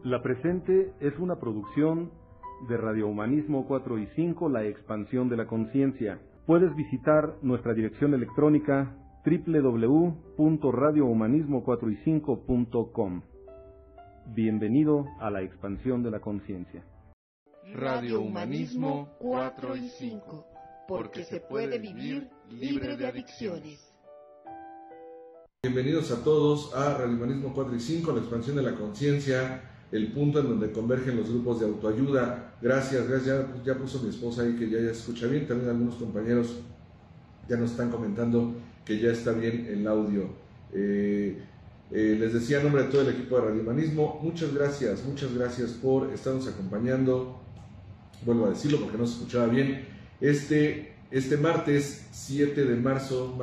La presente es una producción de Radio Humanismo 4 y 5, la expansión de la conciencia. Puedes visitar nuestra dirección electrónica www.radiohumanismo4y5.com. Bienvenido a la expansión de la conciencia. Radio Humanismo 4 y 5, porque se puede vivir libre de adicciones. Bienvenidos a todos a Radio Humanismo 4 y 5, la expansión de la conciencia, el punto en donde convergen los grupos de autoayuda. Gracias, ya puso mi esposa ahí que ya se escucha bien. También algunos compañeros ya nos están comentando que ya está bien el audio. Les decía en nombre de todo el equipo de Radio Humanismo, muchas gracias por estarnos acompañando. Vuelvo a decirlo porque no se escuchaba bien. Este martes 7 de marzo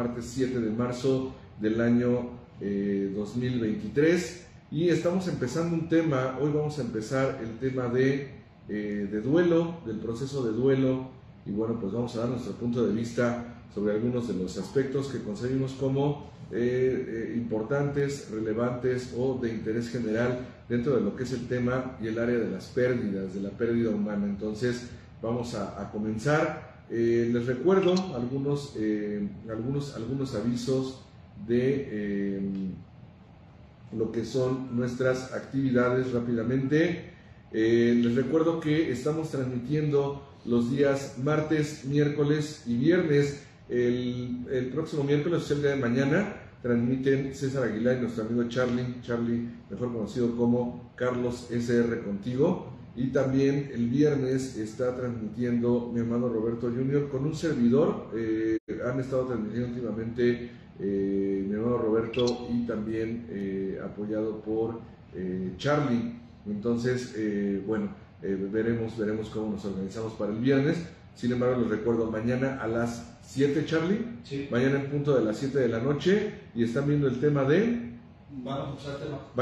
del año 2023, y estamos empezando un tema. Hoy vamos a empezar el tema de duelo, del proceso de duelo, y bueno, pues vamos a dar nuestro punto de vista sobre algunos de los aspectos que concebimos como importantes, relevantes o de interés general dentro de lo que es el tema y el área de las pérdidas, de la pérdida humana. Entonces vamos a comenzar. Les recuerdo algunos avisos de lo que son nuestras actividades rápidamente. Les recuerdo que estamos transmitiendo los días martes, miércoles y viernes. El próximo miércoles, el día de mañana, transmiten César Aguilar y nuestro amigo Charlie, mejor conocido como Carlos SR Contigo. Y también el viernes está transmitiendo mi hermano Roberto Jr. con un servidor. Han estado transmitiendo últimamente mi hermano Roberto y también apoyado por Charlie. Entonces, veremos cómo nos organizamos para el viernes. Sin embargo, les recuerdo, mañana a las 7, Charlie. Sí. Mañana en punto de las 7 de la noche. Y están viendo el tema de... ¿Van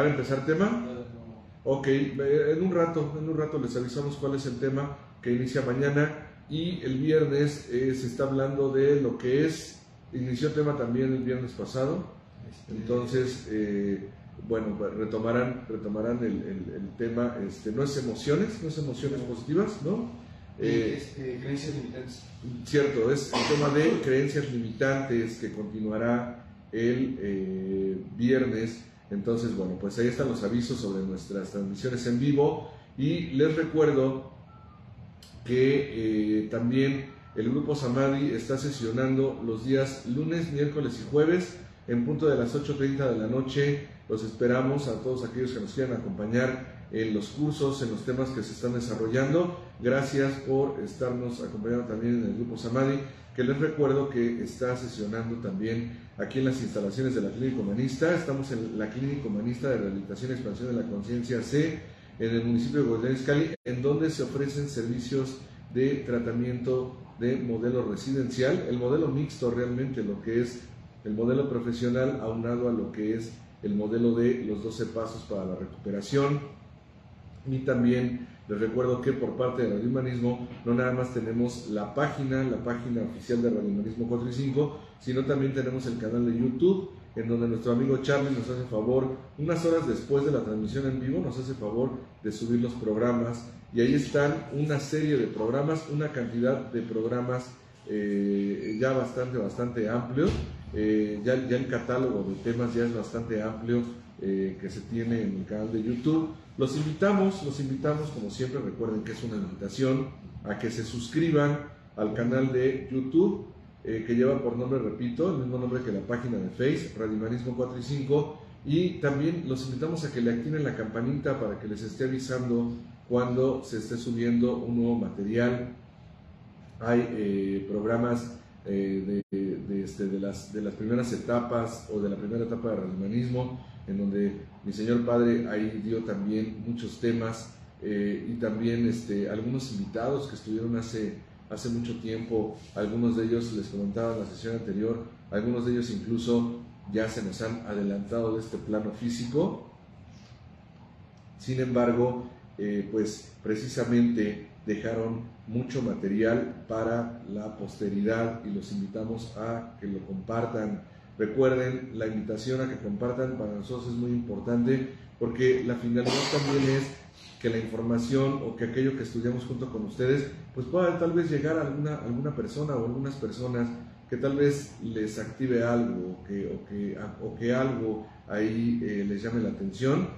a empezar tema? No. Ok, en un rato les avisamos cuál es el tema que inicia mañana. Y el viernes se está hablando de lo que es... Inició el tema también el viernes pasado. Entonces, retomarán el tema. No es emociones positivas, ¿no? Creencias limitantes. Cierto, es el tema de creencias limitantes que continuará el viernes. Entonces, bueno, pues ahí están los avisos sobre nuestras transmisiones en vivo. Y les recuerdo que también el grupo Samadhi está sesionando los días lunes, miércoles y jueves en punto de las 8:30 de la noche. Los esperamos a todos aquellos que nos quieran acompañar en los cursos, en los temas que se están desarrollando. Gracias por estarnos acompañando también en el grupo Samadhi, que les recuerdo que está sesionando también aquí en las instalaciones de la Clínica Humanista. Estamos en la Clínica Humanista de Rehabilitación y Expansión de la Conciencia C, en el municipio de Guadalajara, Izcalli, en donde se ofrecen servicios de tratamiento de modelo residencial, el modelo mixto realmente, lo que es el modelo profesional aunado a lo que es el modelo de los 12 pasos para la recuperación. Y también les recuerdo que por parte de Radio Humanismo no nada más tenemos la página oficial de Radio Humanismo 4 y 5, sino también tenemos el canal de YouTube, en donde nuestro amigo Charlie nos hace favor, unas horas después de la transmisión en vivo, nos hace favor de subir los programas, y ahí están una serie de programas, una cantidad de programas ya bastante amplio. Ya el catálogo de temas ya es bastante amplio que se tiene en el canal de YouTube. Los invitamos, como siempre, recuerden que es una invitación a que se suscriban al canal de YouTube, que lleva por nombre, repito, el mismo nombre que la página de Facebook, Radio Humanismo 4 y 5, y también los invitamos a que le activen la campanita para que les esté avisando cuando se esté subiendo un nuevo material. Hay programas de las primeras etapas o de la primera etapa de Radio Humanismo, en donde mi señor padre ahí dio también muchos temas, y también algunos invitados que estuvieron hace mucho tiempo. Algunos de ellos, les comentaba en la sesión anterior, algunos de ellos incluso ya se nos han adelantado de este plano físico. Sin embargo, pues precisamente dejaron mucho material para la posteridad, y los invitamos a que lo compartan. Recuerden, la invitación a que compartan para nosotros es muy importante, porque la finalidad también es que la información o que aquello que estudiamos junto con ustedes pues pueda tal vez llegar a alguna persona o algunas personas, que tal vez les active algo o que algo ahí les llame la atención,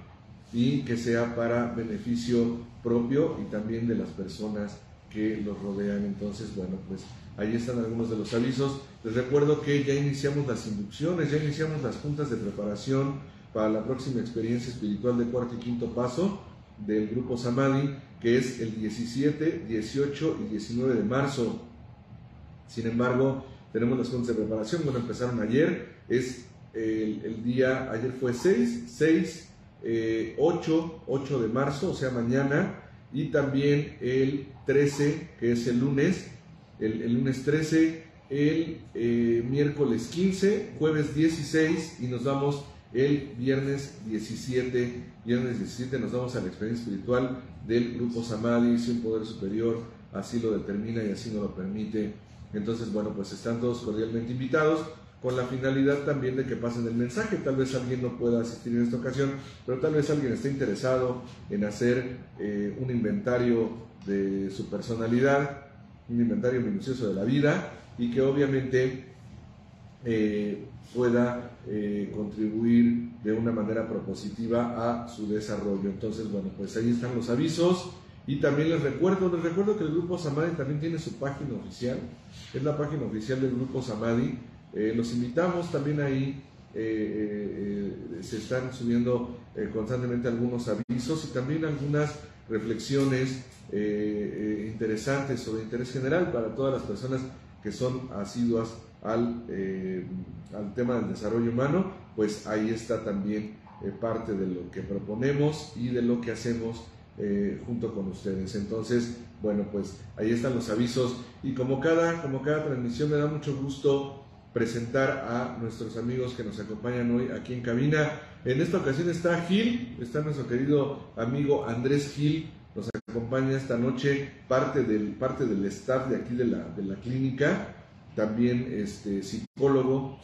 y que sea para beneficio propio y también de las personas que los rodean. Entonces, bueno, pues ahí están algunos de los avisos. Les recuerdo que ya iniciamos las inducciones, ya iniciamos las juntas de preparación para la próxima experiencia espiritual de cuarto y quinto paso del Grupo Samadhi, que es el 17, 18 y 19 de marzo. Sin embargo, tenemos las juntas de preparación, bueno, empezaron ayer, el día, ayer fue 8 de marzo, o sea mañana, y también el 13, que es el lunes, el lunes 13, el miércoles 15, jueves 16, y nos vamos el viernes 17. Viernes 17 nos vamos a la experiencia espiritual del Grupo Samadhi, si un poder superior así lo determina y así nos lo permite. Entonces, bueno, pues están todos cordialmente invitados, con la finalidad también de que pasen el mensaje. Tal vez alguien no pueda asistir en esta ocasión, pero tal vez alguien esté interesado en hacer un inventario de su personalidad, un inventario minucioso de la vida, y que obviamente pueda contribuir de una manera propositiva a su desarrollo. Entonces, bueno, pues ahí están los avisos. Y también les recuerdo que el Grupo Samadhi también tiene su página oficial, es la página oficial del Grupo Samadhi. Los invitamos también ahí, se están subiendo constantemente algunos avisos y también algunas reflexiones interesantes o de interés general para todas las personas que son asiduas al tema del desarrollo humano. Pues ahí está también parte de lo que proponemos y de lo que hacemos junto con ustedes. Entonces, bueno, pues ahí están los avisos, y como cada transmisión me da mucho gusto presentar a nuestros amigos que nos acompañan hoy aquí en cabina. En esta ocasión está Gil, está nuestro querido amigo Andrés Gil, nos acompaña esta noche, parte del staff de aquí de la clínica, también psicólogo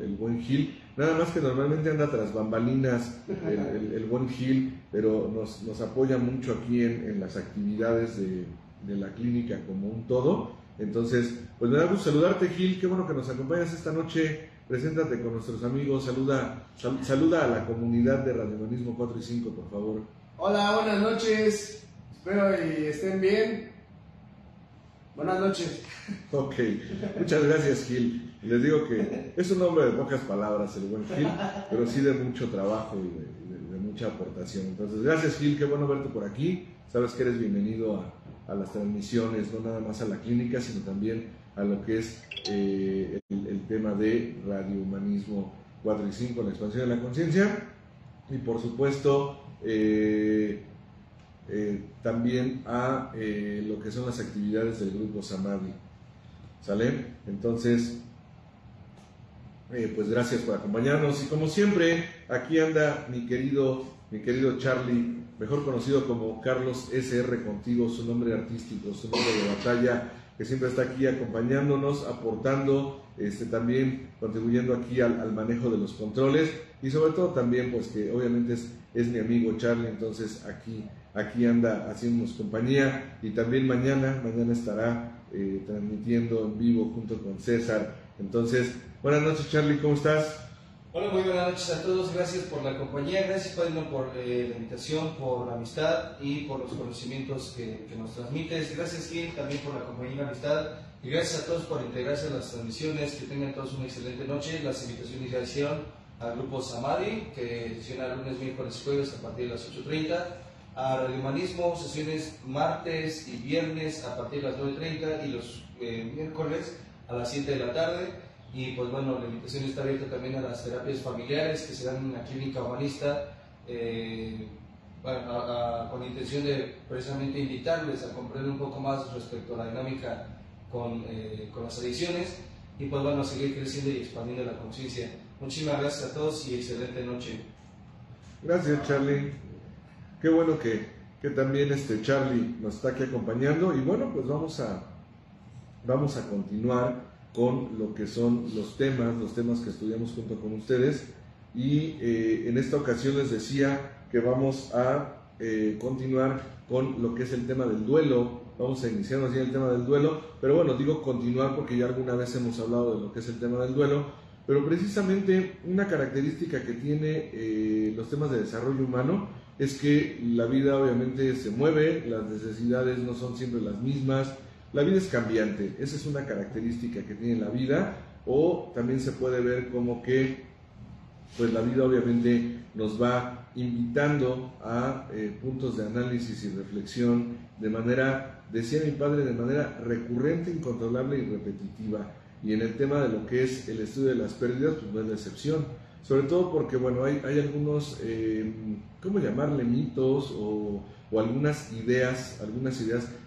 el buen Gil, nada más que normalmente anda tras bambalinas el buen Gil, pero nos apoya mucho aquí en las actividades de la clínica como un todo. Entonces, pues me da gusto saludarte, Gil, qué bueno que nos acompañas esta noche. Preséntate con nuestros amigos, saluda a la comunidad de Radio Humanismo 4 y 5, por favor. Hola, buenas noches, espero y estén bien. Buenas noches. Ok, muchas gracias, Gil. Les digo que es un hombre de pocas palabras el buen Gil, pero sí de mucho trabajo y de mucha aportación. Entonces, gracias, Gil, qué bueno verte por aquí. Sabes que eres bienvenido a las transmisiones, no nada más a la clínica, sino también a lo que es el tema de Radio Humanismo 4 y 5, la expansión de la conciencia, y por supuesto también a lo que son las actividades del Grupo Samadhi. ¿Sale? Entonces, pues gracias por acompañarnos, y como siempre, aquí anda mi querido Charlie, mejor conocido como Carlos SR Contigo, su nombre artístico, su nombre de batalla, que siempre está aquí acompañándonos, aportando, también contribuyendo aquí al manejo de los controles, y sobre todo también pues que obviamente es mi amigo Charlie. Entonces aquí anda haciéndonos compañía, y también mañana estará transmitiendo en vivo junto con César. Entonces, buenas noches, Charlie, ¿cómo estás? Hola, muy buenas noches a todos, gracias por la compañía, gracias Padrino por la invitación, por la amistad y por los conocimientos que nos transmites. Gracias Gil también por la compañía y la amistad, y gracias a todos por integrarse a las transmisiones. Que tengan todos una excelente noche. Las invitaciones ya hicieron al Grupo Samadhi, que sesiona lunes, miércoles y jueves a partir de las 8:30, a Radio Humanismo, sesiones martes y viernes a partir de las 9:30 y los miércoles a las 7 de la tarde. Y pues bueno, la invitación está abierta también a las terapias familiares que se dan en la clínica humanista, con la intención de precisamente invitarles a comprender un poco más respecto a la dinámica con las adicciones, y pues bueno, seguir creciendo y expandiendo la conciencia. Muchísimas gracias a todos y excelente noche. Gracias, Charlie. Qué bueno que también Charlie nos está aquí acompañando, y bueno, pues vamos a continuar con lo que son los temas que estudiamos junto con ustedes. Y en esta ocasión les decía que vamos a continuar con lo que es el tema del duelo. Vamos a iniciarnos ya el tema del duelo, pero bueno, digo continuar porque ya alguna vez hemos hablado de lo que es el tema del duelo, pero precisamente una característica que tiene los temas de desarrollo humano es que la vida obviamente se mueve, las necesidades no son siempre las mismas, la vida es cambiante, esa es una característica que tiene la vida, o también se puede ver como que pues la vida obviamente nos va invitando a puntos de análisis y reflexión de manera, decía mi padre, de manera recurrente, incontrolable y repetitiva. Y en el tema de lo que es el estudio de las pérdidas, pues no es la excepción. Sobre todo porque, bueno, hay algunos, ¿cómo llamarle? Mitos o algunas ideas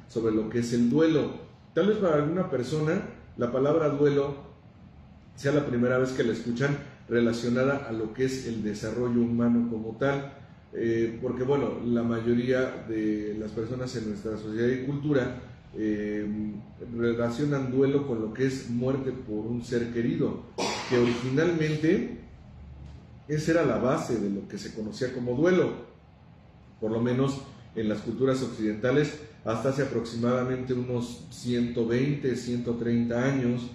sobre lo que es el duelo. Tal vez para alguna persona la palabra duelo sea la primera vez que la escuchan relacionada a lo que es el desarrollo humano como tal, porque bueno, la mayoría de las personas en nuestra sociedad y cultura relacionan duelo con lo que es muerte por un ser querido, que originalmente esa era la base de lo que se conocía como duelo, por lo menos en las culturas occidentales, hasta hace aproximadamente unos 120, 130 años,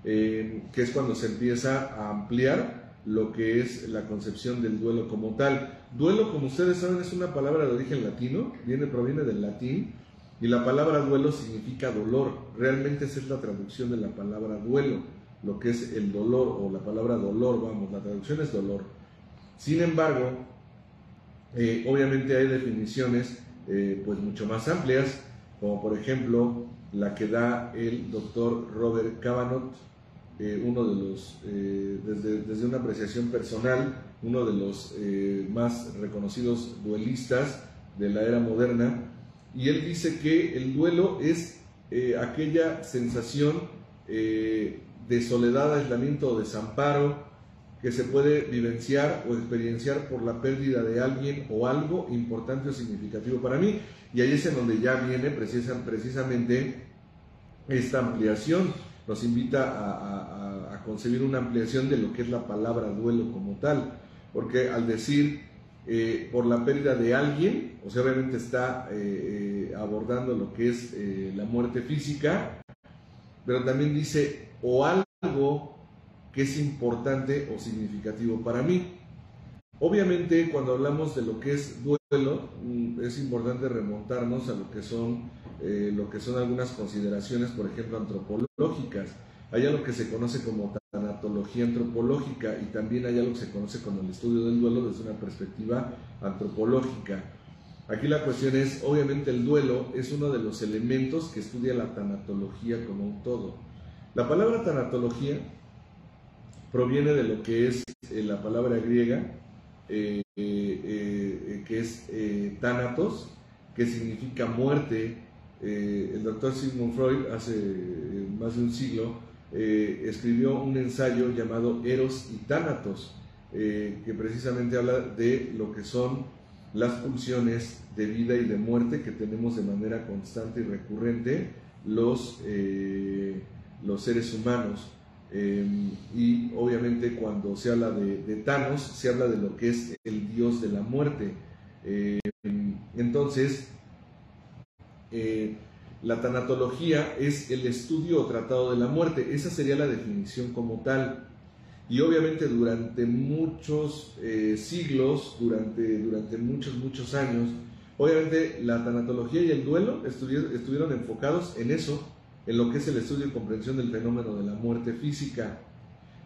que es cuando se empieza a ampliar lo que es la concepción del duelo como tal. Duelo, como ustedes saben, es una palabra de origen latino, proviene del latín, y la palabra duelo significa dolor. Realmente esa es la traducción de la palabra duelo, lo que es el dolor, o la palabra dolor, vamos, la traducción es dolor. Sin embargo, obviamente hay definiciones pues mucho más amplias, como por ejemplo la que da el doctor Robert Cavanagh, uno de los, desde una apreciación personal, uno de los más reconocidos duelistas de la era moderna, y él dice que el duelo es aquella sensación de soledad, aislamiento o desamparo que se puede vivenciar o experienciar por la pérdida de alguien o algo importante o significativo para mí. Y ahí es en donde ya viene precisamente esta ampliación. Nos invita a concebir una ampliación de lo que es la palabra duelo como tal, porque al decir por la pérdida de alguien, o sea, obviamente está abordando lo que es la muerte física, pero también dice o algo que es importante o significativo para mí. Obviamente, cuando hablamos de lo que es duelo, es importante remontarnos a lo que son algunas consideraciones, por ejemplo, antropológicas. Hay algo que se conoce como tanatología antropológica, y también hay algo que se conoce como el estudio del duelo desde una perspectiva antropológica. Aquí la cuestión es, obviamente el duelo es uno de los elementos que estudia la tanatología como un todo. La palabra tanatología proviene de lo que es la palabra griega, que es thanatos, que significa muerte. El doctor Sigmund Freud, hace más de un siglo, escribió un ensayo llamado Eros y Thanatos, que precisamente habla de lo que son las pulsiones de vida y de muerte que tenemos de manera constante y recurrente los seres humanos. Y obviamente cuando se habla de Thanos, se habla de lo que es el dios de la muerte. Entonces, la tanatología es el estudio o tratado de la muerte. Esa sería la definición como tal. Y obviamente durante muchos siglos, durante muchos años, obviamente la tanatología y el duelo estuvieron enfocados en eso, en lo que es el estudio y comprensión del fenómeno de la muerte física.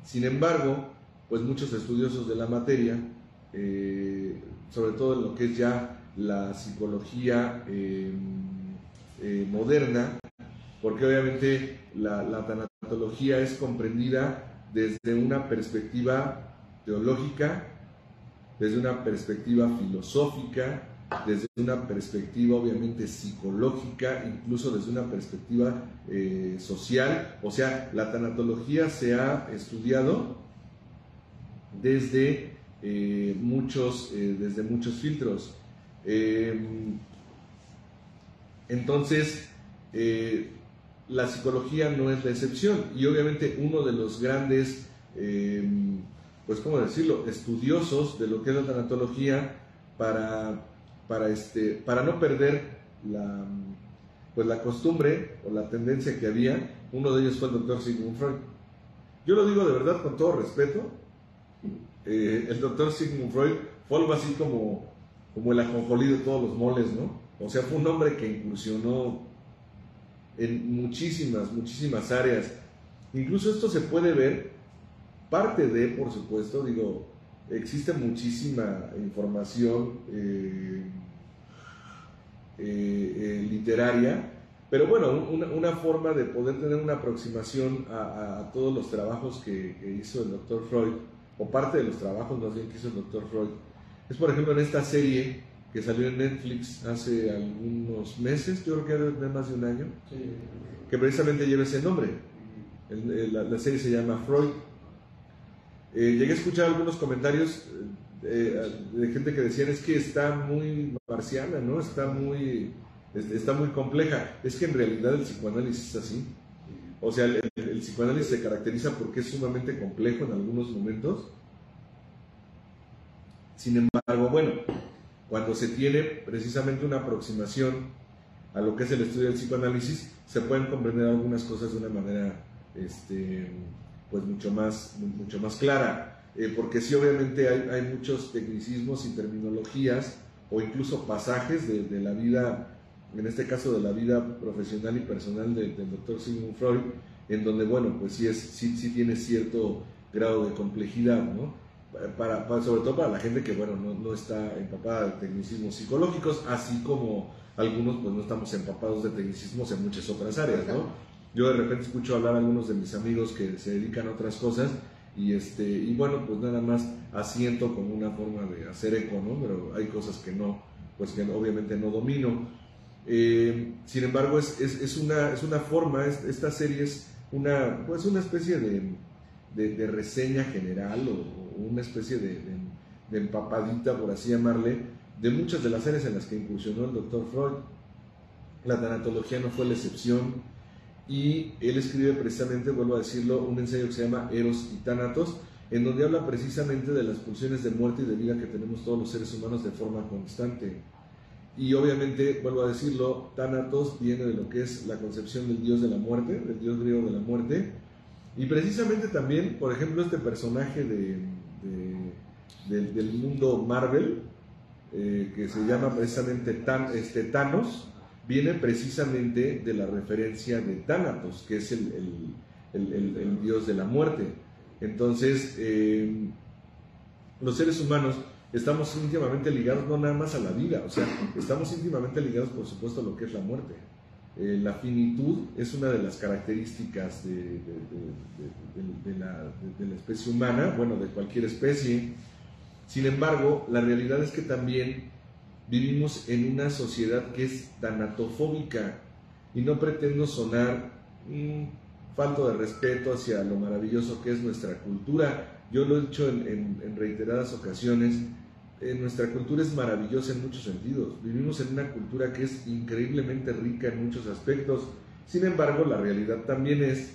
Sin embargo, pues muchos estudiosos de la materia, sobre todo en lo que es ya la psicología moderna, porque obviamente la tanatología es comprendida desde una perspectiva teológica, desde una perspectiva filosófica, desde una perspectiva obviamente psicológica, incluso desde una perspectiva social. O sea, la tanatología se ha estudiado desde muchos filtros. Entonces, la psicología no es la excepción, y obviamente uno de los grandes, pues cómo decirlo, estudiosos de lo que es la tanatología para para no perder la costumbre o la tendencia que había. Uno de ellos fue el doctor Sigmund Freud. Yo lo digo de verdad con todo respeto. El doctor Sigmund Freud fue algo así como el ajonjolí de todos los moles, ¿no? O sea, fue un hombre que incursionó en muchísimas áreas. Incluso esto se puede ver, parte de, por supuesto, digo, existe muchísima información literaria, pero bueno, una forma de poder tener una aproximación a todos los trabajos que hizo el doctor Freud, o parte de los trabajos más bien que hizo el doctor Freud, es por ejemplo en esta serie que salió en Netflix hace algunos meses, yo creo que era de más de un año, sí, que precisamente lleva ese nombre. La serie se llama Freud. Llegué a escuchar algunos comentarios de gente que decían, es que está muy marciana, ¿no? Está muy compleja. Es que en realidad el psicoanálisis es así. O sea, el psicoanálisis se caracteriza porque es sumamente complejo en algunos momentos. Sin embargo, bueno, cuando se tiene precisamente una aproximación a lo que es el estudio del psicoanálisis, se pueden comprender algunas cosas de una manera pues mucho más clara, porque sí, obviamente hay muchos tecnicismos y terminologías o incluso pasajes de la vida, en este caso de la vida profesional y personal del doctor Sigmund Freud, en donde, bueno, pues sí tiene cierto grado de complejidad, ¿no? Sobre todo para la gente que, bueno, no está empapada de tecnicismos psicológicos, así como algunos pues no estamos empapados de tecnicismos en muchas otras áreas, ¿no? Yo de repente escucho hablar a algunos de mis amigos que se dedican a otras cosas y bueno, pues nada más asiento como una forma de hacer eco, ¿no? Pero hay cosas que no, pues que obviamente no domino. Sin embargo, es una forma, esta serie es una especie de reseña general o una especie de empapadita, por así llamarle, de muchas de las áreas en las que incursionó el doctor Freud. La tanatología no fue la excepción, y él escribe precisamente, vuelvo a decirlo, un ensayo que se llama Eros y Tánatos, en donde habla precisamente de las pulsiones de muerte y de vida que tenemos todos los seres humanos de forma constante. Y obviamente, vuelvo a decirlo, Tánatos viene de lo que es la concepción del dios de la muerte, del dios griego de la muerte, y precisamente también, por ejemplo, este personaje del mundo Marvel, que se llama precisamente Thanos, viene precisamente de la referencia de Tánatos, que es el dios de la muerte. Entonces, los seres humanos estamos íntimamente ligados no nada más a la vida, o sea, estamos íntimamente ligados, por supuesto, a lo que es la muerte. La finitud es una de las características de la especie humana, bueno, de cualquier especie. Sin embargo, la realidad es que también vivimos en una sociedad que es tanatofóbica, y no pretendo sonar falto de respeto hacia lo maravilloso que es nuestra cultura. Yo lo he dicho en reiteradas ocasiones, nuestra cultura es maravillosa en muchos sentidos. Vivimos en una cultura que es increíblemente rica en muchos aspectos. Sin embargo, la realidad también es,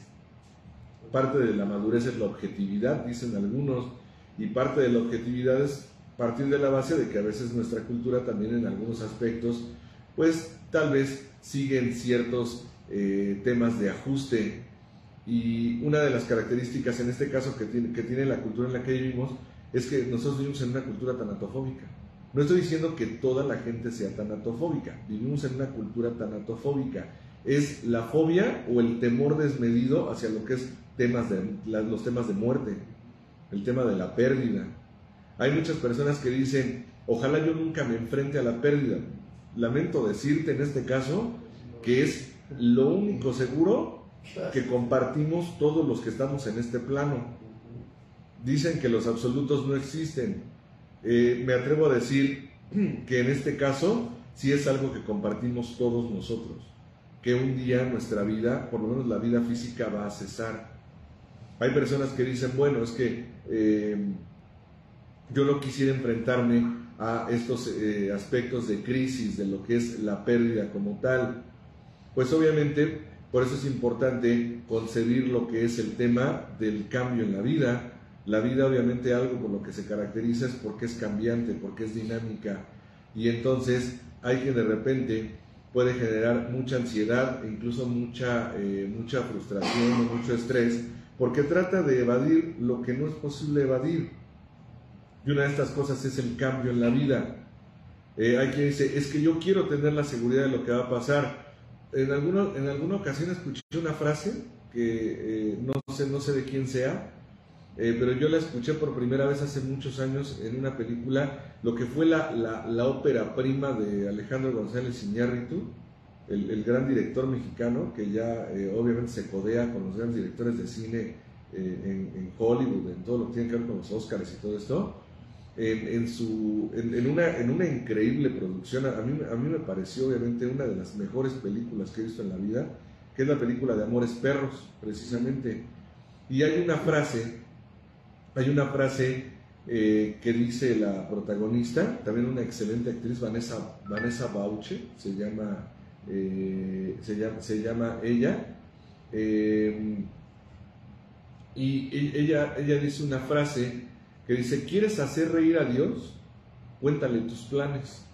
parte de la madurez es la objetividad, dicen algunos, y parte de la objetividad es partir de la base de que a veces nuestra cultura también en algunos aspectos, pues tal vez siguen ciertos temas de ajuste. Y una de las características en este caso que tiene la cultura en la que vivimos es que nosotros vivimos en una cultura tanatofóbica. No estoy diciendo que toda la gente sea tanatofóbica, vivimos en una cultura tanatofóbica. Es la fobia o el temor desmedido hacia lo que es los temas de muerte, el tema de la pérdida. Hay muchas personas que dicen, ojalá yo nunca me enfrente a la pérdida. Lamento decirte en este caso que es lo único seguro que compartimos todos los que estamos en este plano. Dicen que los absolutos no existen. Me atrevo a decir que en este caso sí es algo que compartimos todos nosotros, que un día nuestra vida, por lo menos la vida física, va a cesar. Hay personas que dicen, bueno, es que yo no quisiera enfrentarme a estos aspectos de crisis, de lo que es la pérdida como tal. Pues obviamente, por eso es importante concebir lo que es el tema del cambio en la vida. La vida, obviamente, algo por lo que se caracteriza es porque es cambiante, porque es dinámica. y entonces hay que de repente puede generar mucha ansiedad e incluso mucha frustración o mucho estrés, porque trata de evadir lo que no es posible evadir. Y una de estas cosas es el cambio en la vida. Hay quien dice, es que yo quiero tener la seguridad de lo que va a pasar. En alguna ocasión escuché una frase que no sé de quién sea, pero yo la escuché por primera vez hace muchos años en una película, lo que fue la ópera prima de Alejandro González Iñárritu, el gran director mexicano, que ya obviamente se codea con los grandes directores de cine en Hollywood, en todo lo que tiene que ver con los Oscars y todo esto. En una increíble producción, a mí me pareció obviamente una de las mejores películas que he visto en la vida, que es la película de Amores Perros, precisamente. Y hay una frase que dice la protagonista, también una excelente actriz, Vanessa Bauche, se llama ella, y ella dice una frase que dice, ¿quieres hacer reír a Dios? Cuéntale tus planes.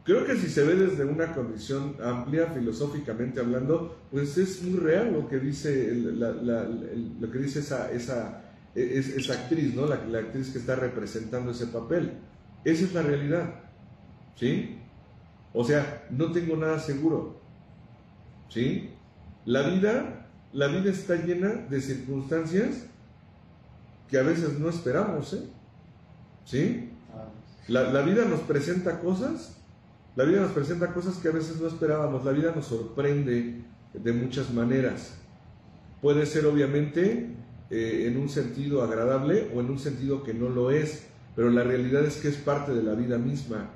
Creo que si se ve desde una condición amplia, filosóficamente hablando, pues es muy real lo que dice lo que dice esa actriz, ¿no? La actriz que está representando ese papel. Esa es la realidad, ¿sí? O sea, no tengo nada seguro, ¿sí? La vida está llena de circunstancias que a veces no esperamos, ¿sí? La vida nos presenta cosas, que a veces no esperábamos. La vida nos sorprende de muchas maneras. Puede ser obviamente en un sentido agradable o en un sentido que no lo es, pero la realidad es que es parte de la vida misma,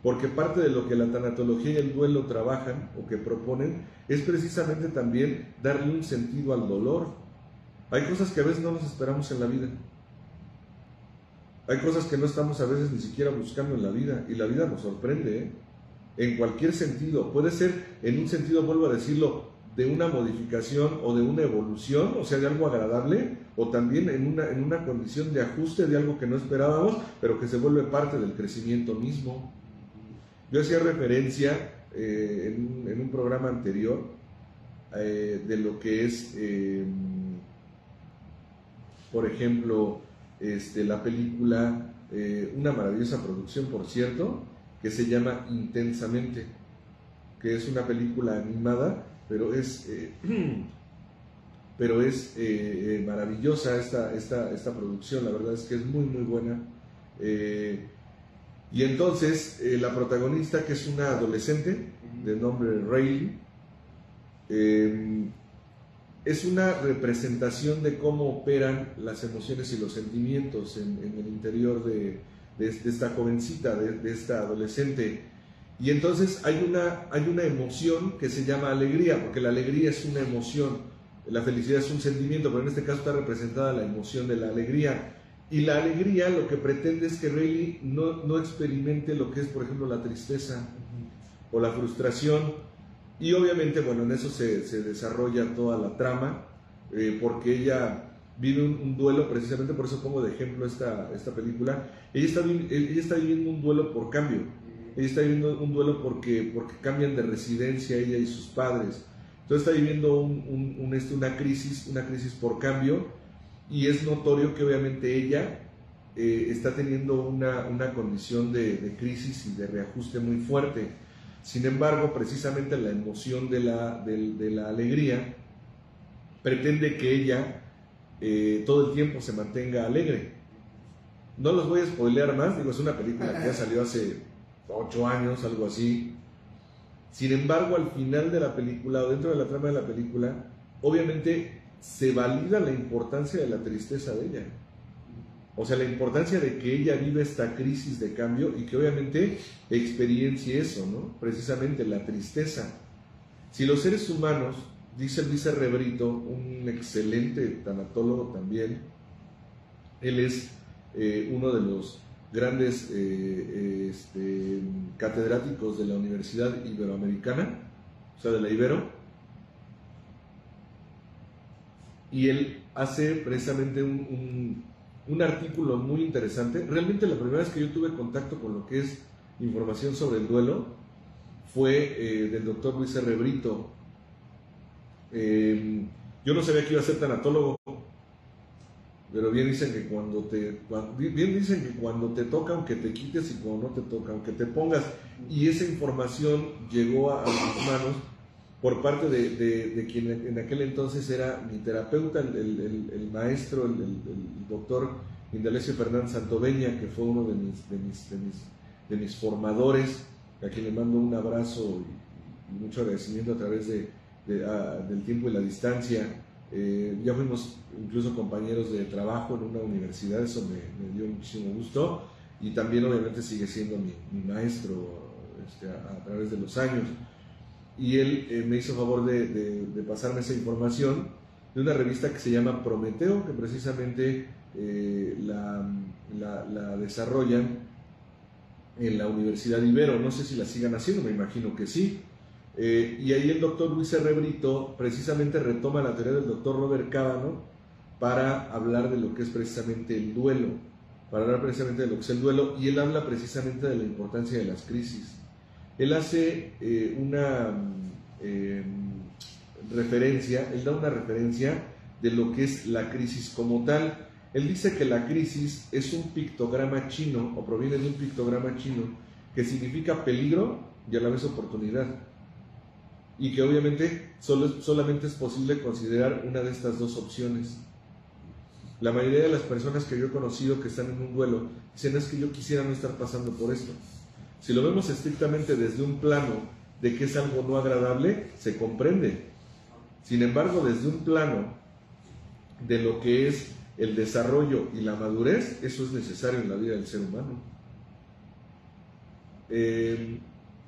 porque parte de lo que la tanatología y el duelo trabajan o que proponen es precisamente también darle un sentido al dolor. Hay cosas que a veces no nos esperamos en la vida. Hay cosas que no estamos a veces ni siquiera buscando en la vida, y la vida nos sorprende, en cualquier sentido. Puede ser en un sentido, vuelvo a decirlo, de una modificación o de una evolución, o sea, de algo agradable, o también en una condición de ajuste de algo que no esperábamos, pero que se vuelve parte del crecimiento mismo. Yo hacía referencia en un programa anterior de lo que es... por ejemplo, la película, una maravillosa producción, por cierto, que se llama Intensamente, que es una película animada, pero es maravillosa esta producción. La verdad es que es muy, muy buena. Y entonces, la protagonista, que es una adolescente de nombre Riley, es una representación de cómo operan las emociones y los sentimientos en el interior de esta jovencita, de esta adolescente. Y entonces hay una emoción que se llama alegría, porque la alegría es una emoción, la felicidad es un sentimiento, pero en este caso está representada la emoción de la alegría. Y la alegría lo que pretende es que Riley no experimente lo que es, por ejemplo, la tristeza o la frustración. Y obviamente, bueno, en eso se desarrolla toda la trama, porque ella vive un duelo, precisamente por eso pongo de ejemplo esta película. Ella está viviendo un duelo por cambio. Ella está viviendo un duelo porque cambian de residencia ella y sus padres. Entonces está viviendo una crisis por cambio, y es notorio que obviamente ella está teniendo una condición de crisis y de reajuste muy fuerte. Sin embargo, precisamente la emoción de la alegría pretende que ella todo el tiempo se mantenga alegre. No los voy a spoilear más, digo, es una película que ya salió hace 8 años, algo así. Sin embargo, al final de la película, o dentro de la trama de la película, obviamente se valida la importancia de la tristeza de ella. O sea, la importancia de que ella vive esta crisis de cambio y que obviamente experiencie eso, ¿no? Precisamente la tristeza. Si los seres humanos, dice Luis Rebrito, un excelente tanatólogo también, él es uno de los grandes catedráticos de la Universidad Iberoamericana, o sea, de la Ibero, y él hace precisamente un un artículo muy interesante. Realmente la primera vez que yo tuve contacto con lo que es información sobre el duelo fue del doctor Luis R. Brito. Yo no sabía que iba a ser tanatólogo, pero bien dicen que cuando te toca, aunque te quites, y cuando no te toca, aunque te pongas. Y esa información llegó a mis manos por parte de quien en aquel entonces era mi terapeuta, el maestro, el doctor Indalecio Fernández Santoveña, que fue uno de mis formadores, a quien le mando un abrazo y mucho agradecimiento a través del tiempo y la distancia. Ya fuimos incluso compañeros de trabajo en una universidad, eso me dio muchísimo gusto, y también obviamente sigue siendo mi maestro a través de los años. Y él me hizo favor de pasarme esa información de una revista que se llama Prometeo, que precisamente la desarrollan en la Universidad Ibero. No sé si la sigan haciendo, me imagino que sí. Y ahí el doctor Luis R. Brito precisamente retoma la teoría del doctor Robert Cábano para hablar de lo que es precisamente el duelo, y él habla precisamente de la importancia de las crisis. Él hace da una referencia de lo que es la crisis como tal. Él dice que la crisis es un pictograma chino, o proviene de un pictograma chino, que significa peligro y a la vez oportunidad. Y que obviamente solamente es posible considerar una de estas dos opciones. La mayoría de las personas que yo he conocido que están en un duelo dicen: es que yo quisiera no estar pasando por esto. Si lo vemos estrictamente desde un plano de que es algo no agradable, se comprende. Sin embargo, desde un plano de lo que es el desarrollo y la madurez, eso es necesario en la vida del ser humano.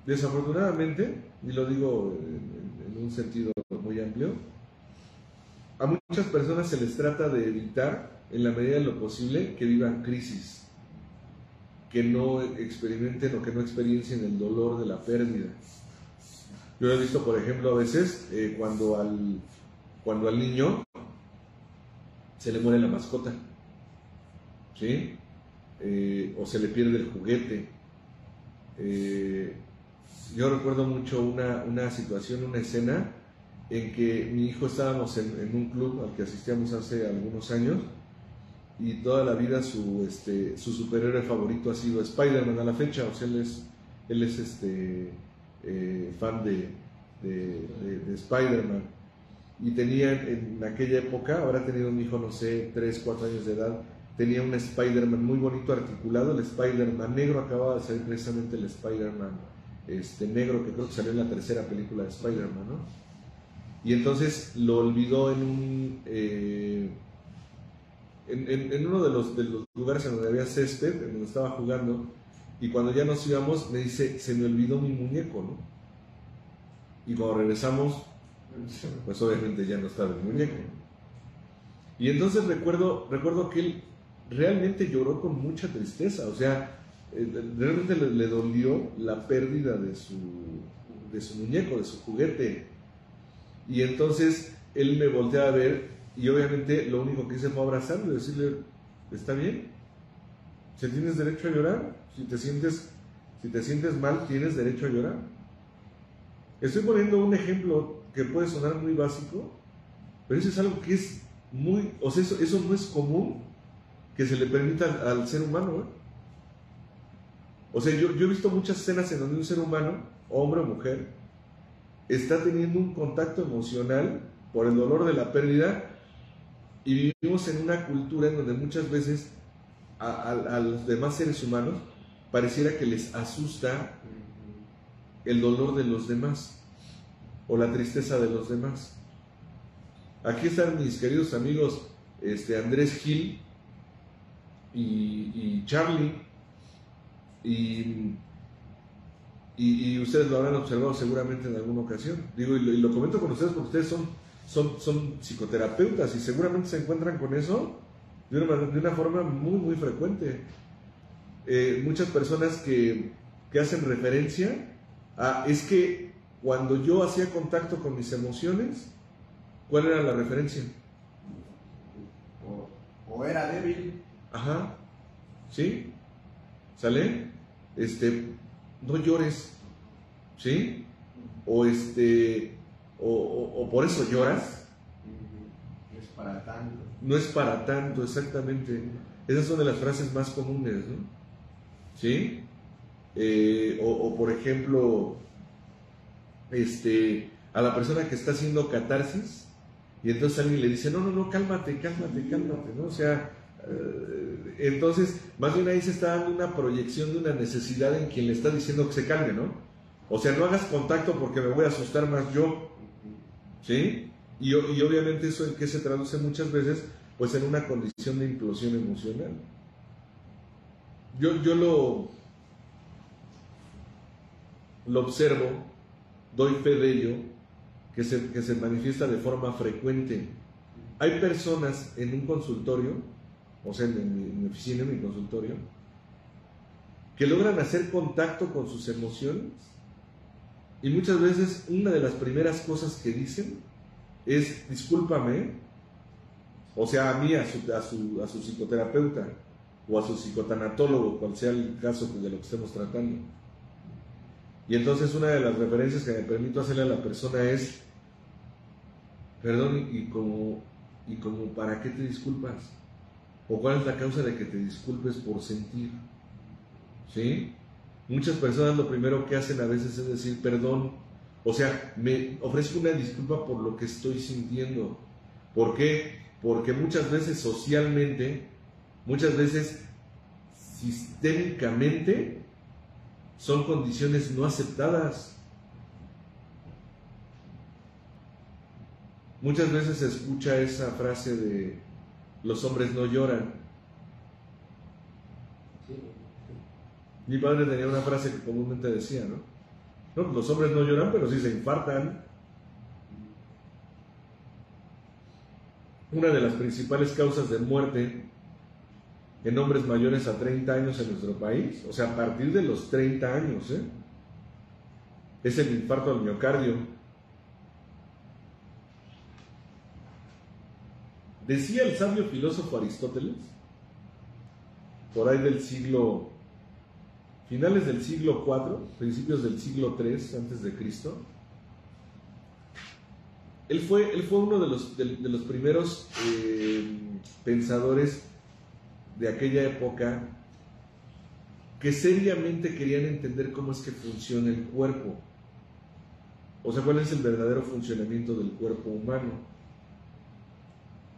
Desafortunadamente, y lo digo en un sentido muy amplio, a muchas personas se les trata de evitar, en la medida de lo posible, que vivan crisis, que no experimenten o que no experiencien el dolor de la pérdida. Yo he visto, por ejemplo, a veces cuando al niño se le muere la mascota, ¿sí? O se le pierde el juguete. Yo recuerdo mucho una situación, una escena en que mi hijo estábamos en un club al que asistíamos hace algunos años, y toda la vida su superhéroe favorito ha sido Spider-Man a la fecha. O sea, él es fan de Spider-Man, y tenía en aquella época, habrá tenido un hijo, no sé, 3, 4 años de edad, tenía un Spider-Man muy bonito articulado, el Spider-Man negro. Acababa de salir precisamente el Spider-Man negro, que creo que salió en la tercera película de Spider-Man, ¿no? Y entonces lo olvidó en uno de los lugares en donde había césped, en donde estaba jugando, y cuando ya nos íbamos me dice: se me olvidó mi muñeco, ¿no? Y cuando regresamos, pues obviamente ya no estaba el muñeco. Y entonces recuerdo que él realmente lloró con mucha tristeza. O sea, realmente le dolió la pérdida de su muñeco, de su juguete. Y entonces él me voltea a ver, y obviamente lo único que hice fue abrazarlo y decirle: está bien, si tienes derecho a llorar, si te sientes mal, tienes derecho a llorar. Estoy poniendo un ejemplo que puede sonar muy básico, pero eso es algo que es muy, o sea, eso no es común que se le permita al ser humano, ¿eh? O sea, yo he visto muchas escenas en donde un ser humano, hombre o mujer, está teniendo un contacto emocional por el dolor de la pérdida, y vivimos en una cultura en donde muchas veces a los demás seres humanos pareciera que les asusta el dolor de los demás o la tristeza de los demás. Aquí están mis queridos amigos Andrés Gil y Charlie, y ustedes lo habrán observado seguramente en alguna ocasión. Digo, y lo comento con ustedes porque ustedes son psicoterapeutas y seguramente se encuentran con eso de una forma muy, muy frecuente. Muchas personas que hacen referencia a: es que cuando yo hacía contacto con mis emociones, ¿cuál era la referencia? O era débil. Ajá, ¿sí? ¿Sale? No llores, ¿sí? O o por eso lloras. No es para tanto. No es para tanto, exactamente. Esas son de las frases más comunes, ¿no? ¿Sí? O por ejemplo, a la persona que está haciendo catarsis, y entonces alguien le dice, no, cálmate, ¿no? O sea, entonces, más bien ahí se está dando una proyección de una necesidad en quien le está diciendo que se calme, ¿no? O sea, no hagas contacto porque me voy a asustar más yo, ¿sí? Y obviamente eso en qué se traduce muchas veces, pues en una condición de implosión emocional. Yo lo observo, doy fe de ello, que se manifiesta de forma frecuente. Hay personas en un consultorio, o sea, en mi oficina, en mi consultorio, que logran hacer contacto con sus emociones, y muchas veces una de las primeras cosas que dicen es, discúlpame, o sea, a mí, a su psicoterapeuta, o a su psicotanatólogo, cual sea el caso de lo que estemos tratando. Y entonces una de las referencias que me permito hacerle a la persona es, perdón, y como ¿para qué te disculpas? ¿O cuál es la causa de que te disculpes por sentir? ¿Sí? Muchas personas lo primero que hacen a veces es decir perdón, o sea, me ofrezco una disculpa por lo que estoy sintiendo. ¿Por qué? Porque muchas veces socialmente, muchas veces sistémicamente, son condiciones no aceptadas. Muchas veces se escucha esa frase de los hombres no lloran. Mi padre tenía una frase que comúnmente decía, ¿no? No, los hombres no lloran, pero sí se infartan. Una de las principales causas de muerte en hombres mayores a 30 años en nuestro país, o sea, a partir de los 30 años, es el infarto al miocardio. Decía el sabio filósofo Aristóteles, por ahí del finales del siglo IV, principios del siglo III antes de Cristo. Él fue uno de los primeros pensadores de aquella época que seriamente querían entender cómo es que funciona el cuerpo, o sea, cuál es el verdadero funcionamiento del cuerpo humano.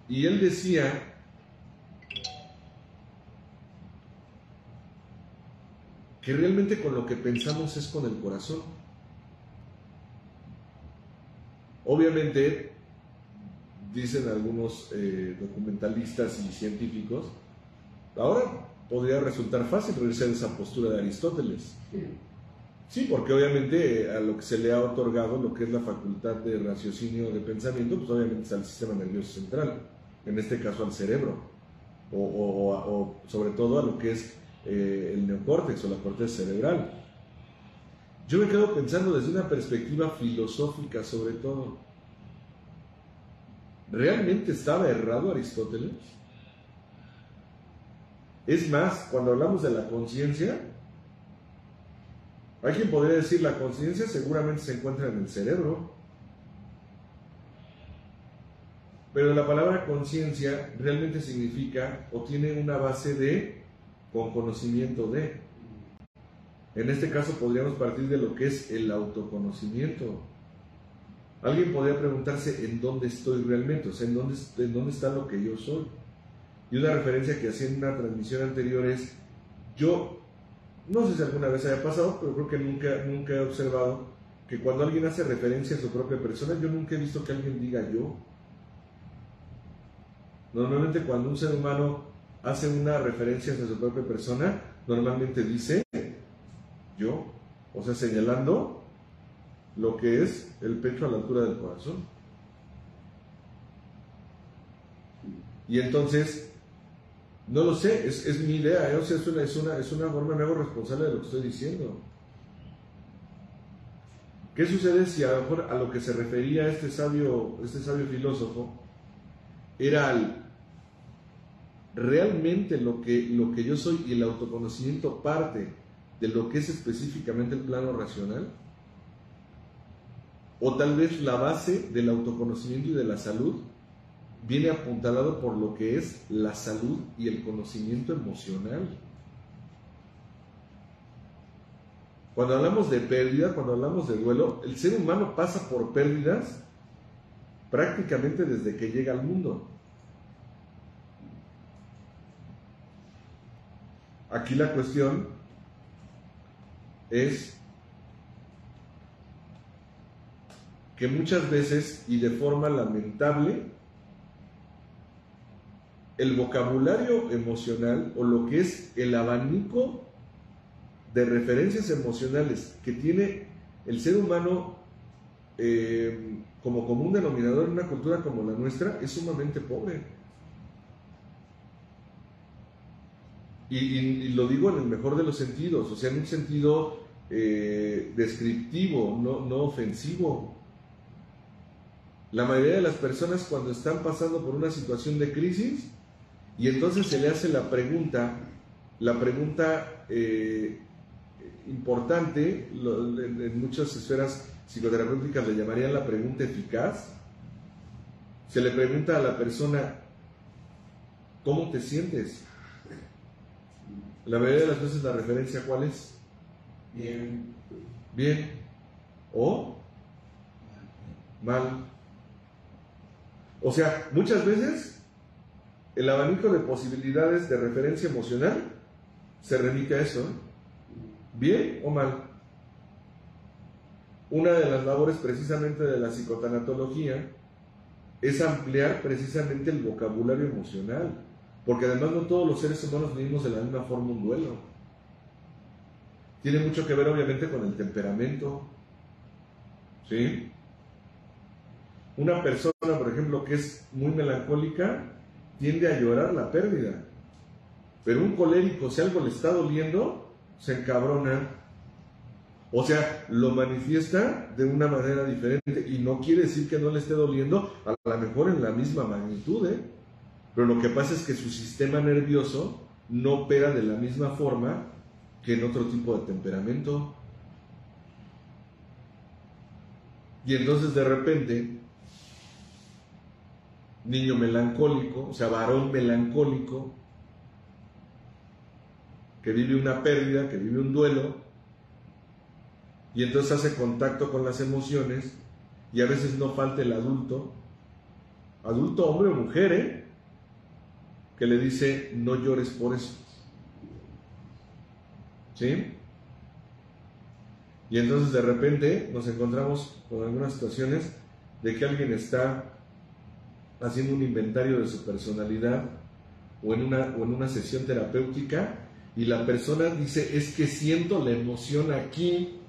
Y él decía que realmente con lo que pensamos es con el corazón. Obviamente, dicen algunos documentalistas y científicos, ahora podría resultar fácil reírse de esa postura de Aristóteles. Sí, porque obviamente a lo que se le ha otorgado, lo que es la facultad de raciocinio, de pensamiento, pues obviamente es al sistema nervioso central, en este caso al cerebro, o sobre todo a lo que es el neocórtex o la corteza cerebral. Yo me quedo pensando desde una perspectiva filosófica sobre todo. ¿Realmente estaba errado Aristóteles? Es más, cuando hablamos de la conciencia, hay quien podría decir la conciencia seguramente se encuentra en el cerebro. Pero la palabra conciencia realmente significa o tiene una base de con conocimiento de. En este caso podríamos partir de lo que es el autoconocimiento. Alguien podría preguntarse en dónde estoy realmente, o sea, en dónde está lo que yo soy. Y una referencia que hacía en una transmisión anterior es, yo, no sé si alguna vez haya pasado, pero creo que nunca he observado que cuando alguien hace referencia a su propia persona, yo nunca he visto que alguien diga yo. Normalmente cuando un ser humano hace una referencia hacia su propia persona, normalmente dice yo, o sea, señalando lo que es el pecho a la altura del corazón. Y entonces, no lo sé, es mi idea, o sea, es una forma, me hago responsable de lo que estoy diciendo. ¿Qué sucede si a lo mejor a lo que se refería este sabio filósofo era realmente lo que yo soy y el autoconocimiento parte de lo que es específicamente el plano racional? O tal vez la base del autoconocimiento y de la salud viene apuntalado por lo que es la salud y el conocimiento emocional. Cuando hablamos de pérdida, cuando hablamos de duelo, el ser humano pasa por pérdidas prácticamente desde que llega al mundo. Aquí la cuestión es que muchas veces y de forma lamentable el vocabulario emocional o lo que es el abanico de referencias emocionales que tiene el ser humano como común denominador en una cultura como la nuestra es sumamente pobre. Y lo digo en el mejor de los sentidos, o sea, en un sentido descriptivo, no ofensivo. La mayoría de las personas cuando están pasando por una situación de crisis y entonces se le hace la pregunta importante, en muchas esferas psicoterapéuticas le llamarían la pregunta eficaz. Se le pregunta a la persona, ¿cómo te sientes? La mayoría de las veces la referencia, ¿cuál es? Bien. Bien. ¿O? Mal. O sea, muchas veces el abanico de posibilidades de referencia emocional se remite a eso, ¿eh? ¿Bien o mal? Una de las labores precisamente de la psicotanatología es ampliar precisamente el vocabulario emocional, porque además no todos los seres humanos vivimos de la misma forma un duelo. Tiene mucho que ver obviamente con el temperamento, ¿sí? Una persona, por ejemplo, que es muy melancólica, tiende a llorar la pérdida, pero un colérico, si algo le está doliendo, se encabrona, o sea, lo manifiesta de una manera diferente, y no quiere decir que no le esté doliendo, a lo mejor en la misma magnitud, pero lo que pasa es que su sistema nervioso no opera de la misma forma que en otro tipo de temperamento, y entonces de repente, niño melancólico, o sea, varón melancólico, que vive una pérdida, que vive un duelo, y entonces hace contacto con las emociones, y a veces no falta el adulto hombre o mujer, que le dice, no llores por eso. ¿Sí? Y entonces de repente nos encontramos con algunas situaciones de que alguien está haciendo un inventario de su personalidad o en una sesión terapéutica, y la persona dice, es que siento la emoción aquí,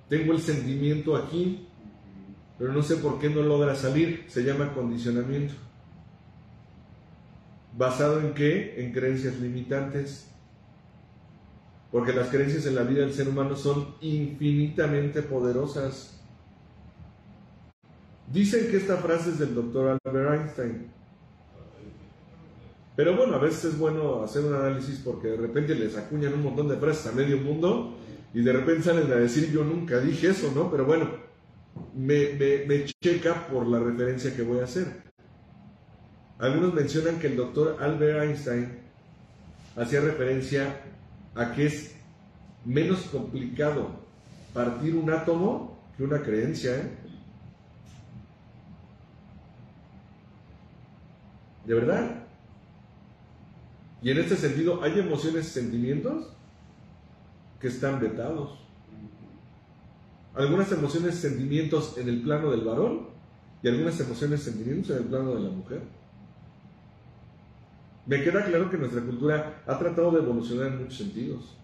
tengo el sentimiento aquí, pero no sé por qué no logra salir. Se llama condicionamiento. ¿Basado en qué? En creencias limitantes. Porque las creencias en la vida del ser humano son infinitamente poderosas. Dicen que esta frase es del doctor Albert Einstein. Pero bueno, a veces es bueno hacer un análisis porque de repente les acuñan un montón de frases a medio mundo y de repente salen a decir, yo nunca dije eso, ¿no? Pero bueno, me checa por la referencia que voy a hacer. Algunos mencionan que el doctor Albert Einstein hacía referencia a que es menos complicado partir un átomo que una creencia, ¿eh? ¿De verdad? Y en este sentido, hay emociones y sentimientos que están vetados. Algunas emociones y sentimientos en el plano del varón y algunas emociones y sentimientos en el plano de la mujer. Me queda claro que nuestra cultura ha tratado de evolucionar en muchos sentidos.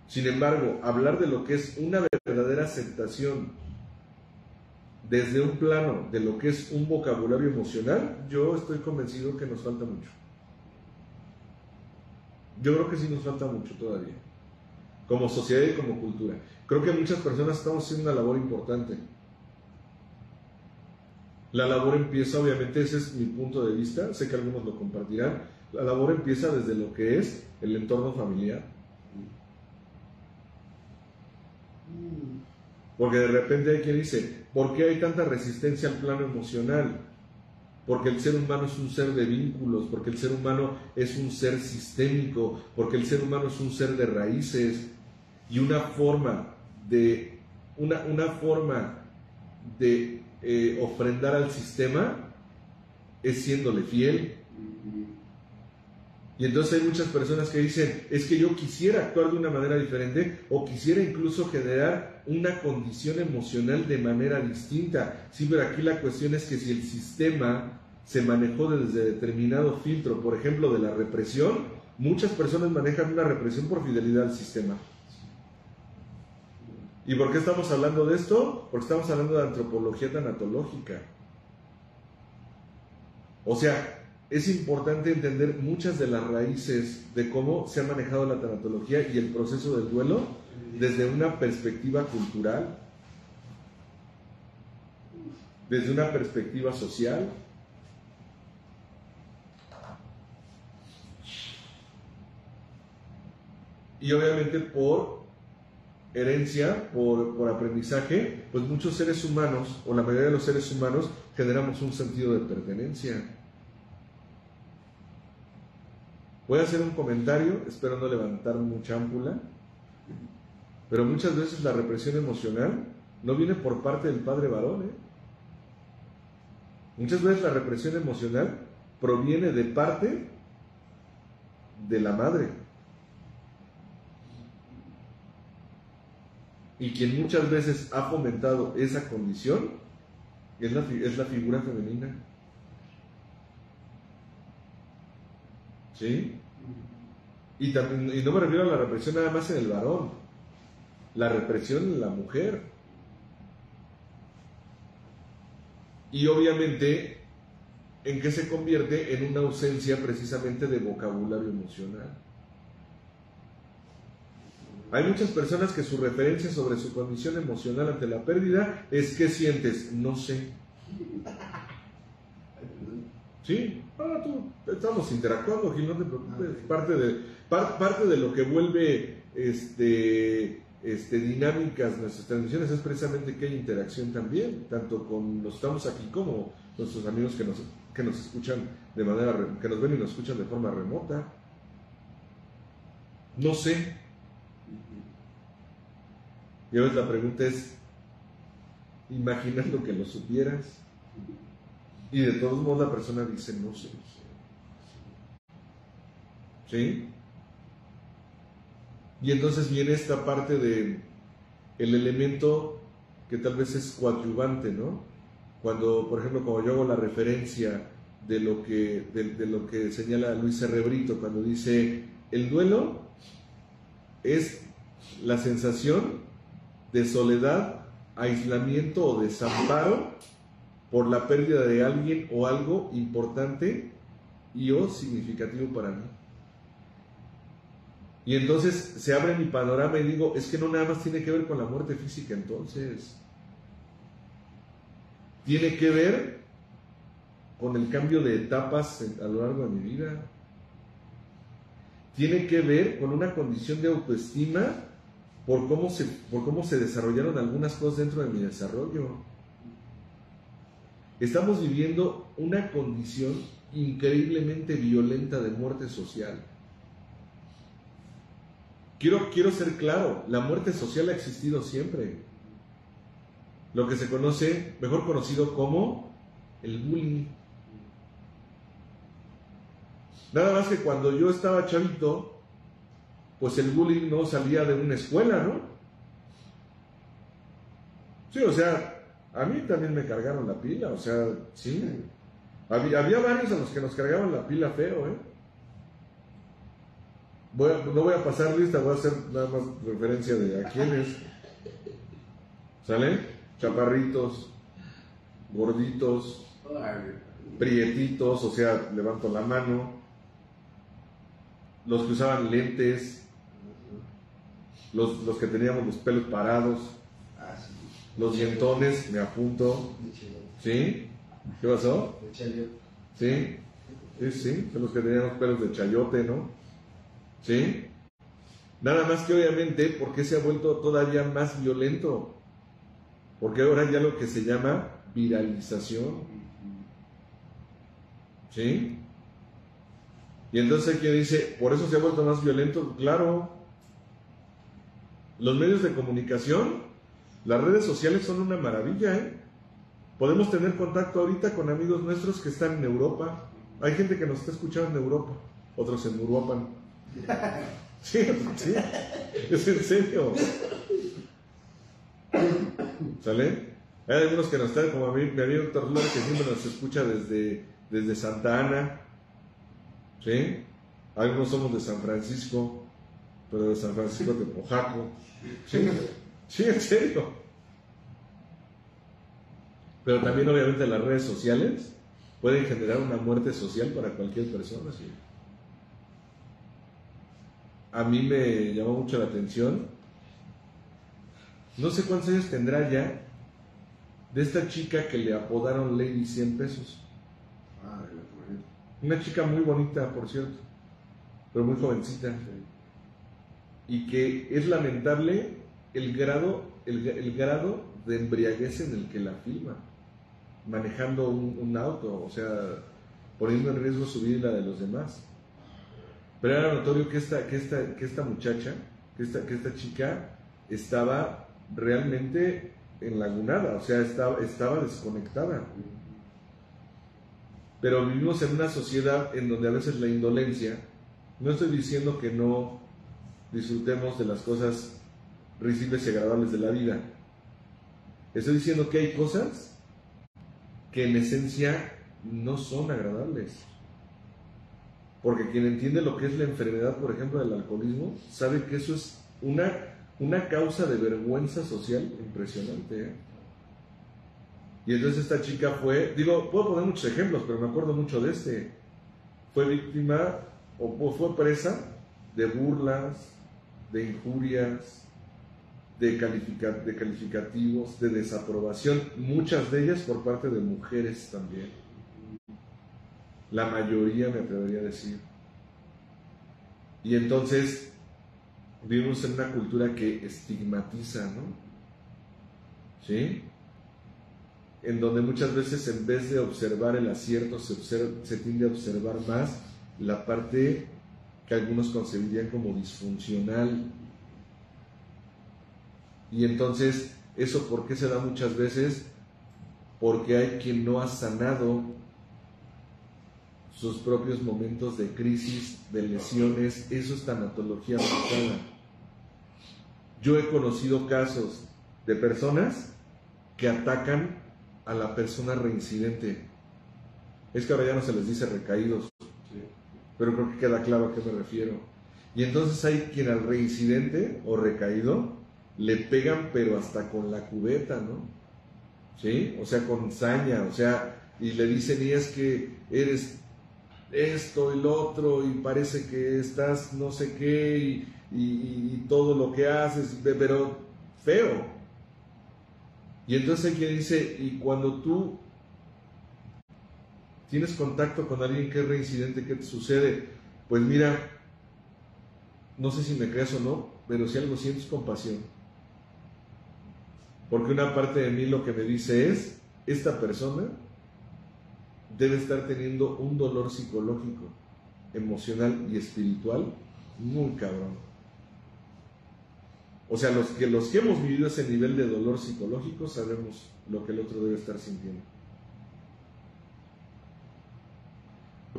Sin embargo, hablar de lo que es una verdadera aceptación desde un plano de lo que es un vocabulario emocional, yo estoy convencido que nos falta mucho. Yo creo que sí nos falta mucho todavía, como sociedad y como cultura. Creo que muchas personas estamos haciendo una labor importante. La labor empieza, obviamente, ese es mi punto de vista, sé que algunos lo compartirán, la labor empieza desde lo que es el entorno familiar. Porque de repente hay quien dice, ¿por qué hay tanta resistencia al plano emocional? Porque el ser humano es un ser de vínculos, porque el ser humano es un ser sistémico, porque el ser humano es un ser de raíces, y una forma de ofrendar al sistema es siéndole fiel. Y entonces hay muchas personas que dicen, es que yo quisiera actuar de una manera diferente, o quisiera incluso generar una condición emocional de manera distinta. Sí, pero aquí la cuestión es que si el sistema se manejó desde determinado filtro, por ejemplo, de la represión, muchas personas manejan una represión por fidelidad al sistema. ¿Y por qué estamos hablando de esto? Porque estamos hablando de antropología tanatológica. O sea, es importante entender muchas de las raíces de cómo se ha manejado la tanatología y el proceso del duelo desde una perspectiva cultural, desde una perspectiva social. Y obviamente por herencia, por aprendizaje, pues muchos seres humanos, o la mayoría de los seres humanos, generamos un sentido de pertenencia. Voy a hacer un comentario, espero no levantar mucha ámpula, pero muchas veces la represión emocional no viene por parte del padre varón, Muchas veces la represión emocional proviene de parte de la madre. Y quien muchas veces ha fomentado esa condición es la figura femenina. ¿Sí? Y no me refiero a la represión nada más en el varón, la represión en la mujer. Y obviamente, ¿en qué se convierte? En una ausencia precisamente de vocabulario emocional. Hay muchas personas que su referencia sobre su condición emocional ante la pérdida es ¿qué sientes? No sé. ¿Sí? Estamos interactuando, Gil, no te preocupes. Parte de lo que vuelve dinámicas nuestras transmisiones es precisamente que hay interacción también, tanto con los que estamos aquí como nuestros amigos que nos escuchan de manera, que nos ven y nos escuchan de forma remota. No sé. Y a veces la pregunta es, imaginando que lo supieras, y de todos modos la persona dice, no sé. ¿Sí? Y entonces viene esta parte de el elemento que tal vez es coadyuvante, ¿no? Cuando, por ejemplo, como yo hago la referencia de lo que señala Luis Cerebrito, cuando dice, el duelo es la sensación de soledad, aislamiento o desamparo por la pérdida de alguien o algo importante y o significativo para mí. Y entonces se abre mi panorama y digo, es que no nada más tiene que ver con la muerte física, entonces tiene que ver con el cambio de etapas a lo largo de mi vida, tiene que ver con una condición de autoestima por cómo se desarrollaron algunas cosas dentro de mi desarrollo. Estamos viviendo una condición increíblemente violenta de muerte social. Quiero ser claro, la muerte social ha existido siempre. Lo que se conoce, mejor conocido como el bullying. Nada más que cuando yo estaba chavito, pues el bullying no salía de una escuela, ¿no? Sí, o sea, a mí también me cargaron la pila, o sea, sí. Había varios a los que nos cargaban la pila feo, ¿eh? No voy a pasar lista, voy a hacer nada más referencia de a quiénes. ¿Sale? Chaparritos, gorditos, prietitos, o sea, levanto la mano. Los que usaban lentes, los que teníamos los pelos parados, los dientones, me apunto, ¿sí? ¿Qué pasó? De chayote. Sí, sí, son los que tenían los pelos de chayote, ¿no? Sí. Nada más que obviamente, porque se ha vuelto todavía más violento. Porque ahora ya lo que se llama viralización. ¿Sí? Y entonces aquí dice, ¿por eso se ha vuelto más violento? Claro. Los medios de comunicación, las redes sociales son una maravilla, ¿eh? Podemos tener contacto ahorita con amigos nuestros que están en Europa. Hay gente que nos está escuchando en Europa, otros en Uruapan. Sí, sí, es en serio. ¿Sale? Hay algunos que nos están, como a mí, mi amigo Héctor Flores, que siempre nos escucha desde Santa Ana. ¿Sí? Algunos somos de San Francisco, pero de San Francisco de Pojaco. ¿Sí? Sí, en serio. Pero también obviamente las redes sociales pueden generar una muerte social para cualquier persona. ¿Sí? A mí me llamó mucho la atención, no sé cuántos años tendrá ya, de esta chica que le apodaron Lady 100 pesos. Ah, de la corriente. Una chica muy bonita, por cierto, pero muy jovencita. Y que es lamentable el grado de embriaguez en el que la filma, manejando un auto, o sea, poniendo en riesgo su vida y la de los demás. Pero era notorio que esta muchacha, que esta chica estaba realmente enlagunada, o sea, estaba desconectada. Pero vivimos en una sociedad en donde a veces la indolencia, no estoy diciendo que no disfrutemos de las cosas risibles y agradables de la vida, estoy diciendo que hay cosas que en esencia no son agradables. Porque quien entiende lo que es la enfermedad, por ejemplo, del alcoholismo, sabe que eso es una causa de vergüenza social impresionante, ¿eh? Y entonces esta chica puedo poner muchos ejemplos, pero me acuerdo mucho de este. Fue víctima o fue presa de burlas, de injurias, de calificativos, de desaprobación, muchas de ellas por parte de mujeres también. La mayoría, me atrevería a decir. Y entonces vivimos en una cultura que estigmatiza, ¿no? ¿Sí? En donde muchas veces en vez de observar el acierto se tiende a observar más la parte que algunos concebirían como disfuncional. Y entonces, ¿eso por qué se da muchas veces? Porque hay quien no ha sanado sus propios momentos de crisis, de lesiones. Eso es tanatología aplicada. Yo he conocido casos de personas que atacan a la persona reincidente. Es que ahora ya no se les dice recaídos, ¿sí? Pero creo que queda claro a qué me refiero. Y entonces hay quien al reincidente o recaído le pegan, pero hasta con la cubeta, ¿no? ¿Sí? O sea, con saña, o sea, y le dicen, y es que eres esto y lo otro, y parece que estás no sé qué, y todo lo que haces, pero feo. Y entonces hay quien dice, y cuando tú tienes contacto con alguien que es reincidente, ¿qué te sucede? Pues mira, no sé si me creas o no, pero si algo siento es compasión. Porque una parte de mí lo que me dice es, esta persona debe estar teniendo un dolor psicológico, emocional y espiritual muy cabrón. O sea, los que hemos vivido ese nivel de dolor psicológico sabemos lo que el otro debe estar sintiendo.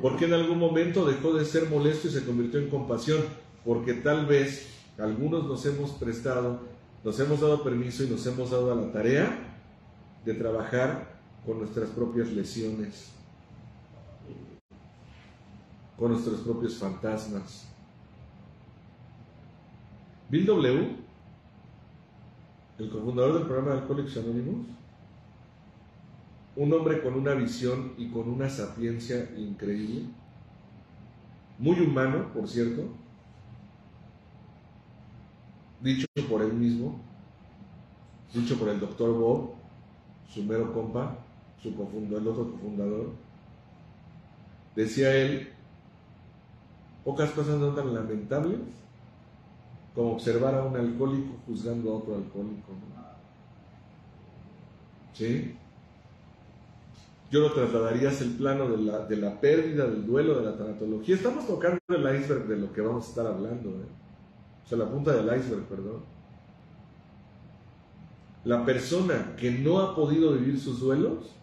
Porque en algún momento dejó de ser molesto y se convirtió en compasión, porque tal vez algunos nos hemos dado permiso y nos hemos dado a la tarea de trabajar con nuestras propias lesiones, con nuestros propios fantasmas. Bill W., el cofundador del programa de Alcohólicos Anónimos, un hombre con una visión y con una sapiencia increíble, muy humano, por cierto, dicho por él mismo, dicho por el doctor Bob, su mero compa, el otro cofundador, decía él, pocas cosas son tan lamentables como observar a un alcohólico juzgando a otro alcohólico, ¿no? ¿Sí? Yo lo trasladaría hacia el plano de la pérdida, del duelo, de la tanatología. Estamos tocando el iceberg de lo que vamos a estar hablando, O sea, la punta del iceberg, perdón. La persona que no ha podido vivir sus duelos,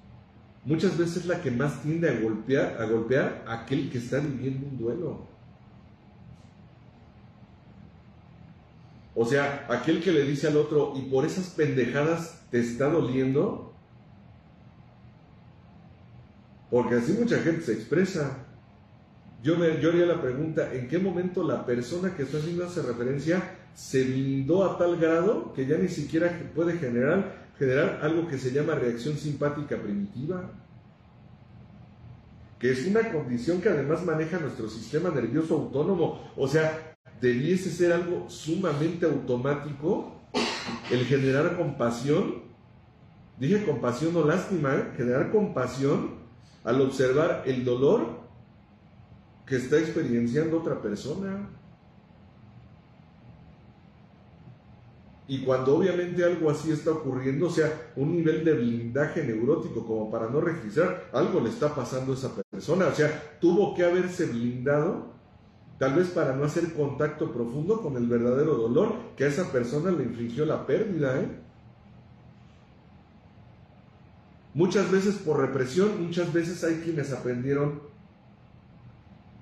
muchas veces es la que más tiende a golpear a aquel que está viviendo un duelo. O sea, aquel que le dice al otro, y por esas pendejadas te está doliendo, porque así mucha gente se expresa. Yo haría la pregunta, ¿en qué momento la persona que está haciendo esa referencia se blindó a tal grado que ya ni siquiera puede generar algo que se llama reacción simpática primitiva? Que es una condición que además maneja nuestro sistema nervioso autónomo. O sea, debiese ser algo sumamente automático el generar compasión. Dije compasión o lástima, generar compasión al observar el dolor que está experienciando otra persona. Y cuando obviamente algo así está ocurriendo, o sea, un nivel de blindaje neurótico como para no registrar, algo le está pasando a esa persona, o sea, tuvo que haberse blindado, tal vez para no hacer contacto profundo con el verdadero dolor que a esa persona le infligió la pérdida, Muchas veces por represión, muchas veces hay quienes aprendieron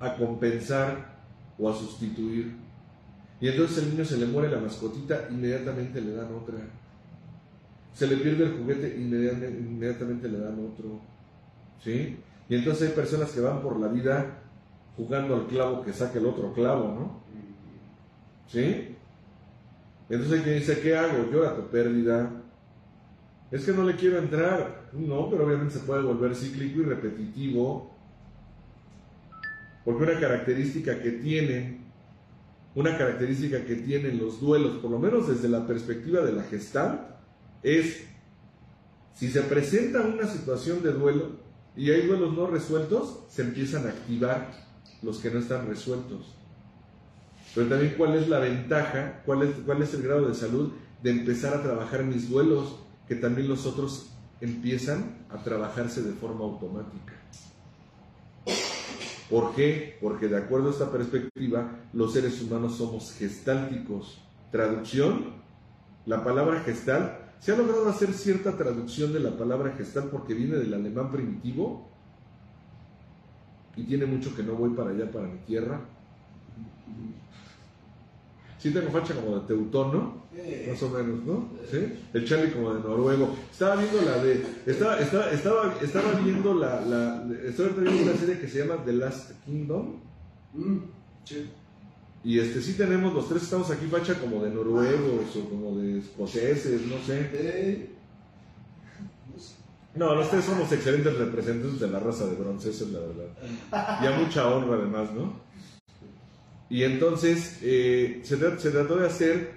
a compensar o a sustituir. Y entonces al niño se le muere la mascotita, inmediatamente le dan otra. Se le pierde el juguete, inmediatamente le dan otro. ¿Sí? Y entonces hay personas que van por la vida jugando al clavo que saque el otro clavo, ¿no? ¿Sí? Entonces hay quien dice, ¿qué hago? Llora tu pérdida. Es que no le quiero entrar. No, pero obviamente se puede volver cíclico y repetitivo. Porque una característica que tienen los duelos, por lo menos desde la perspectiva de la Gestalt, es, si se presenta una situación de duelo y hay duelos no resueltos, se empiezan a activar los que no están resueltos. Pero también, ¿cuál es la ventaja? ¿Cuál es el grado de salud de empezar a trabajar mis duelos? Que también los otros empiezan a trabajarse de forma automática. ¿Por qué? Porque de acuerdo a esta perspectiva, los seres humanos somos gestálticos. Traducción, la palabra gestal, se ha logrado hacer cierta traducción de la palabra gestal porque viene del alemán primitivo y tiene mucho que no voy para allá, para mi tierra. Sí tengo facha como de teutón, más o menos, ¿no? ¿Sí? El Charlie como de noruego. Estaba viendo estoy viendo una serie que se llama The Last Kingdom. Sí. Y sí tenemos, los tres estamos aquí facha como de noruegos o como de escoceses, no sé. No, los tres somos excelentes representantes de la raza de bronce, esa es la verdad. Y a mucha honra además, ¿no? Y entonces se ha tratado de hacer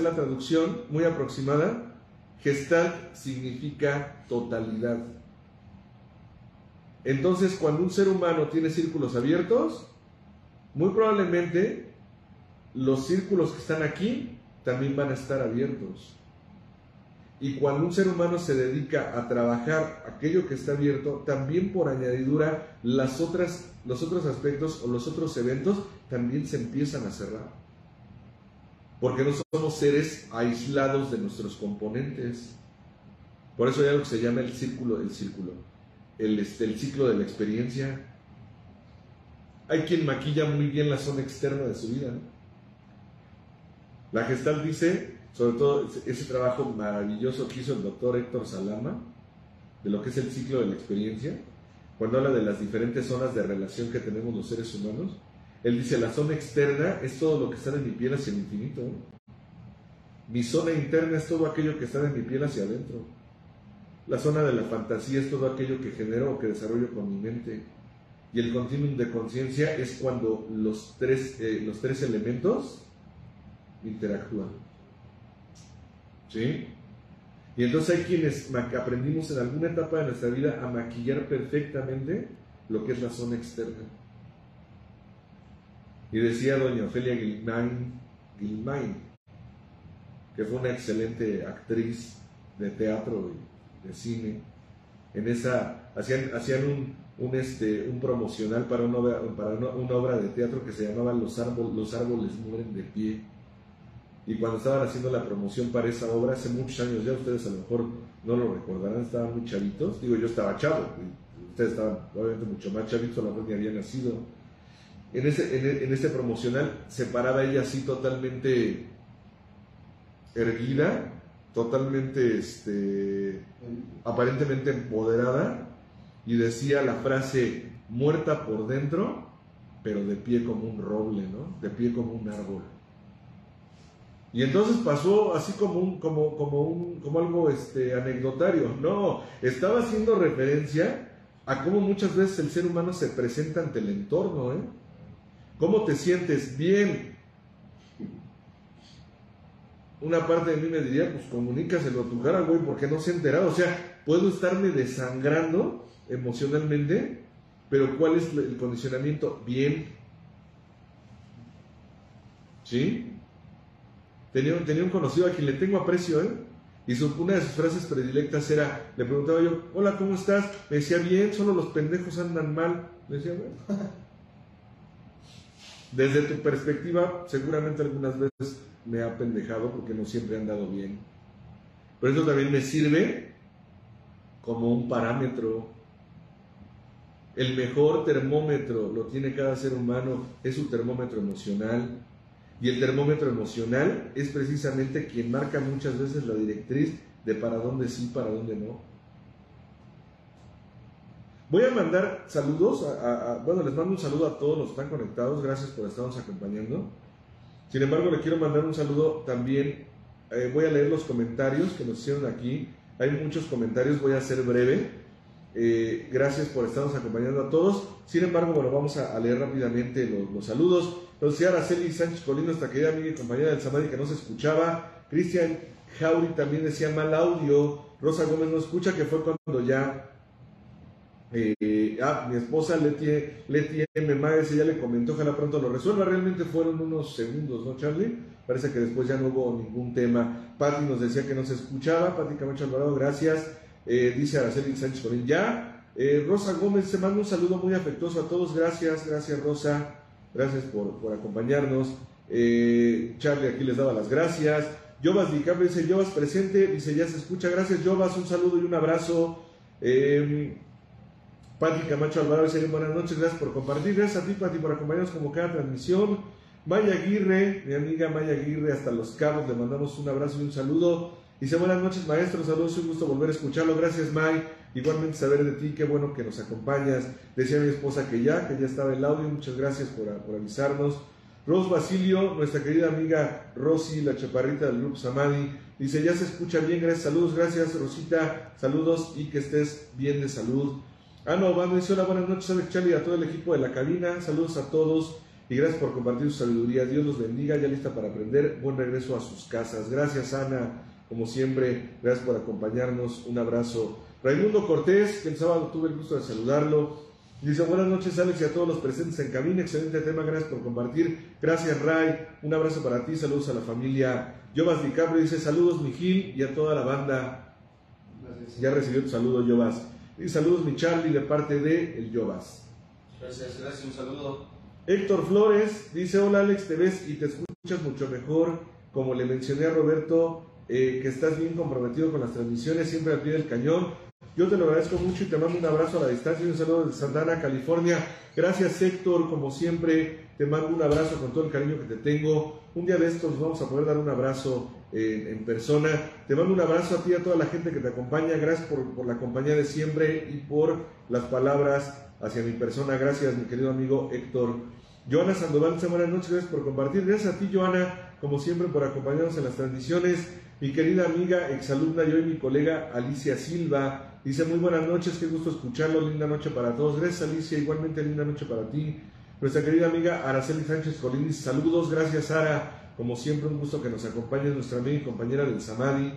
la traducción muy aproximada. Gestalt significa totalidad. Entonces, cuando un ser humano tiene círculos abiertos, muy probablemente los círculos que están aquí también van a estar abiertos. Y cuando un ser humano se dedica a trabajar aquello que está abierto, también por añadidura los otros aspectos o los otros eventos también se empiezan a cerrar. Porque no somos seres aislados de nuestros componentes. Por eso hay algo que se llama el ciclo de la experiencia. Hay quien maquilla muy bien la zona externa de su vida, ¿no? La Gestalt dice, sobre todo ese trabajo maravilloso que hizo el doctor Héctor Salama, de lo que es el ciclo de la experiencia, cuando habla de las diferentes zonas de relación que tenemos los seres humanos, él dice, la zona externa es todo lo que está de mi piel hacia el infinito, ¿no? Mi zona interna es todo aquello que está de mi piel hacia adentro. La zona de la fantasía es todo aquello que genero o que desarrollo con mi mente. Y el continuum de conciencia es cuando los tres elementos interactúan. ¿Sí? Y entonces hay quienes aprendimos en alguna etapa de nuestra vida a maquillar perfectamente lo que es la zona externa. Y decía doña Ofelia Guilmain, que fue una excelente actriz de teatro y de cine, en esa hacían un promocional para una obra de teatro que se llamaba Los árboles mueren de pie. Y cuando estaban haciendo la promoción para esa obra, hace muchos años ya, ustedes a lo mejor no lo recordarán, estaban muy chavitos, digo, yo estaba chavo, ustedes estaban obviamente mucho más chavitos, a lo mejor ni habían nacido. En ese promocional se paraba ella así totalmente erguida, totalmente aparentemente empoderada, y decía la frase: muerta por dentro, pero de pie como un roble, ¿no? De pie como un árbol. Y entonces pasó así como algo anecdotario. No, estaba haciendo referencia a cómo muchas veces el ser humano se presenta ante el entorno, ¿eh? ¿Cómo te sientes? Bien. Una parte de mí me diría, pues comunícaselo a tu cara, güey, porque no se ha enterado. O sea, puedo estarme desangrando emocionalmente, pero ¿cuál es el condicionamiento? Bien. ¿Sí? Tenía un conocido a quien le tengo aprecio, ¿eh? Y una de sus frases predilectas era, le preguntaba yo: hola, ¿cómo estás? Me decía: bien, solo los pendejos andan mal. Me decía: bueno. Desde tu perspectiva, seguramente algunas veces me ha pendejado porque no siempre he andado bien. Pero eso también me sirve como un parámetro. El mejor termómetro lo tiene cada ser humano, es su termómetro emocional. Y el termómetro emocional es precisamente quien marca muchas veces la directriz de para dónde sí, para dónde no. Voy a mandar saludos, bueno, les mando un saludo a todos los que están conectados, gracias por estarnos acompañando. Sin embargo, le quiero mandar un saludo también, voy a leer los comentarios que nos hicieron aquí, hay muchos comentarios, voy a ser breve. Gracias por estarnos acompañando a todos. Sin embargo, bueno, vamos a leer rápidamente los saludos. Entonces, Araceli Sánchez Colín, nuestra querida amiga y compañera del Samadhi, que no se escuchaba. Cristian Jauri también decía mal audio. Rosa Gómez no escucha, que fue cuando ya mi esposa Leti M. Maes, ella le comentó, ojalá pronto lo resuelva. Realmente fueron unos segundos, ¿no, Charlie? Parece que después ya no hubo ningún tema. Pati nos decía que no se escuchaba. Pati Camacho Alvarado, gracias. Dice Araceli Sánchez Colín, ya. Rosa Gómez, se manda un saludo muy afectuoso a todos. Gracias Rosa. Gracias por acompañarnos. Charlie aquí les daba las gracias. Jovas DiCaprio dice: Jovas presente, dice ya se escucha. Gracias Jovas, un saludo y un abrazo. Pati Camacho Alvarado dice: buenas noches, gracias por compartir. Gracias a ti, Pati, por acompañarnos como cada transmisión. Maya Aguirre, mi amiga Maya Aguirre, hasta Los Cabos, le mandamos un abrazo y un saludo. Dice: buenas noches, maestro, saludos, un gusto volver a escucharlo. Gracias, May. Igualmente saber de ti, qué bueno que nos acompañas. Decía mi esposa que ya estaba el audio. Muchas gracias por avisarnos. Ros Basilio, nuestra querida amiga Rosy, la chaparrita del grupo Samadhi, dice: ya se escucha bien, gracias, saludos. Gracias, Rosita, saludos y que estés bien de salud. Ana Obando dice: hola, buenas noches, Alex, Charlie, a todo el equipo de la cabina. Saludos a todos y gracias por compartir su sabiduría. Dios los bendiga, ya lista para aprender. Buen regreso a sus casas. Gracias, Ana, como siempre, gracias por acompañarnos. Un abrazo. Raimundo Cortés, que el sábado tuve el gusto de saludarlo, dice: buenas noches, Alex, y a todos los presentes en cabina. Excelente tema, gracias por compartir. Gracias, Ray, un abrazo para ti, saludos a la familia. Jovas DiCaprio dice: saludos, mi Gil, y a toda la banda. Gracias. Ya recibió tu saludo, Jovas. Y saludos, mi Charlie, de parte de el Jovas. Gracias, un saludo. Héctor Flores dice: hola, Alex, te ves y te escuchas mucho mejor. Como le mencioné a Roberto, que estás bien comprometido con las transmisiones, siempre al pie del cañón. Yo te lo agradezco mucho y te mando un abrazo a la distancia y un saludo desde Santa Ana, California. Gracias, Héctor, como siempre, te mando un abrazo con todo el cariño que te tengo. Un día de estos vamos a poder dar un abrazo en persona. Te mando un abrazo a ti y a toda la gente que te acompaña. Gracias por la compañía de siempre y por las palabras hacia mi persona. Gracias, mi querido amigo Héctor. Joana Sandoval dice: buenas noches, gracias por compartir. Gracias a ti, Joana, como siempre, por acompañarnos en las transmisiones. Mi querida amiga, exalumna y hoy mi colega Alicia Silva dice: muy buenas noches, qué gusto escucharlo, linda noche para todos. Gracias, Alicia, igualmente linda noche para ti. Nuestra querida amiga Araceli Sánchez Colín dice: saludos. Gracias, Sara, como siempre un gusto que nos acompañes, nuestra amiga y compañera del Samadhi.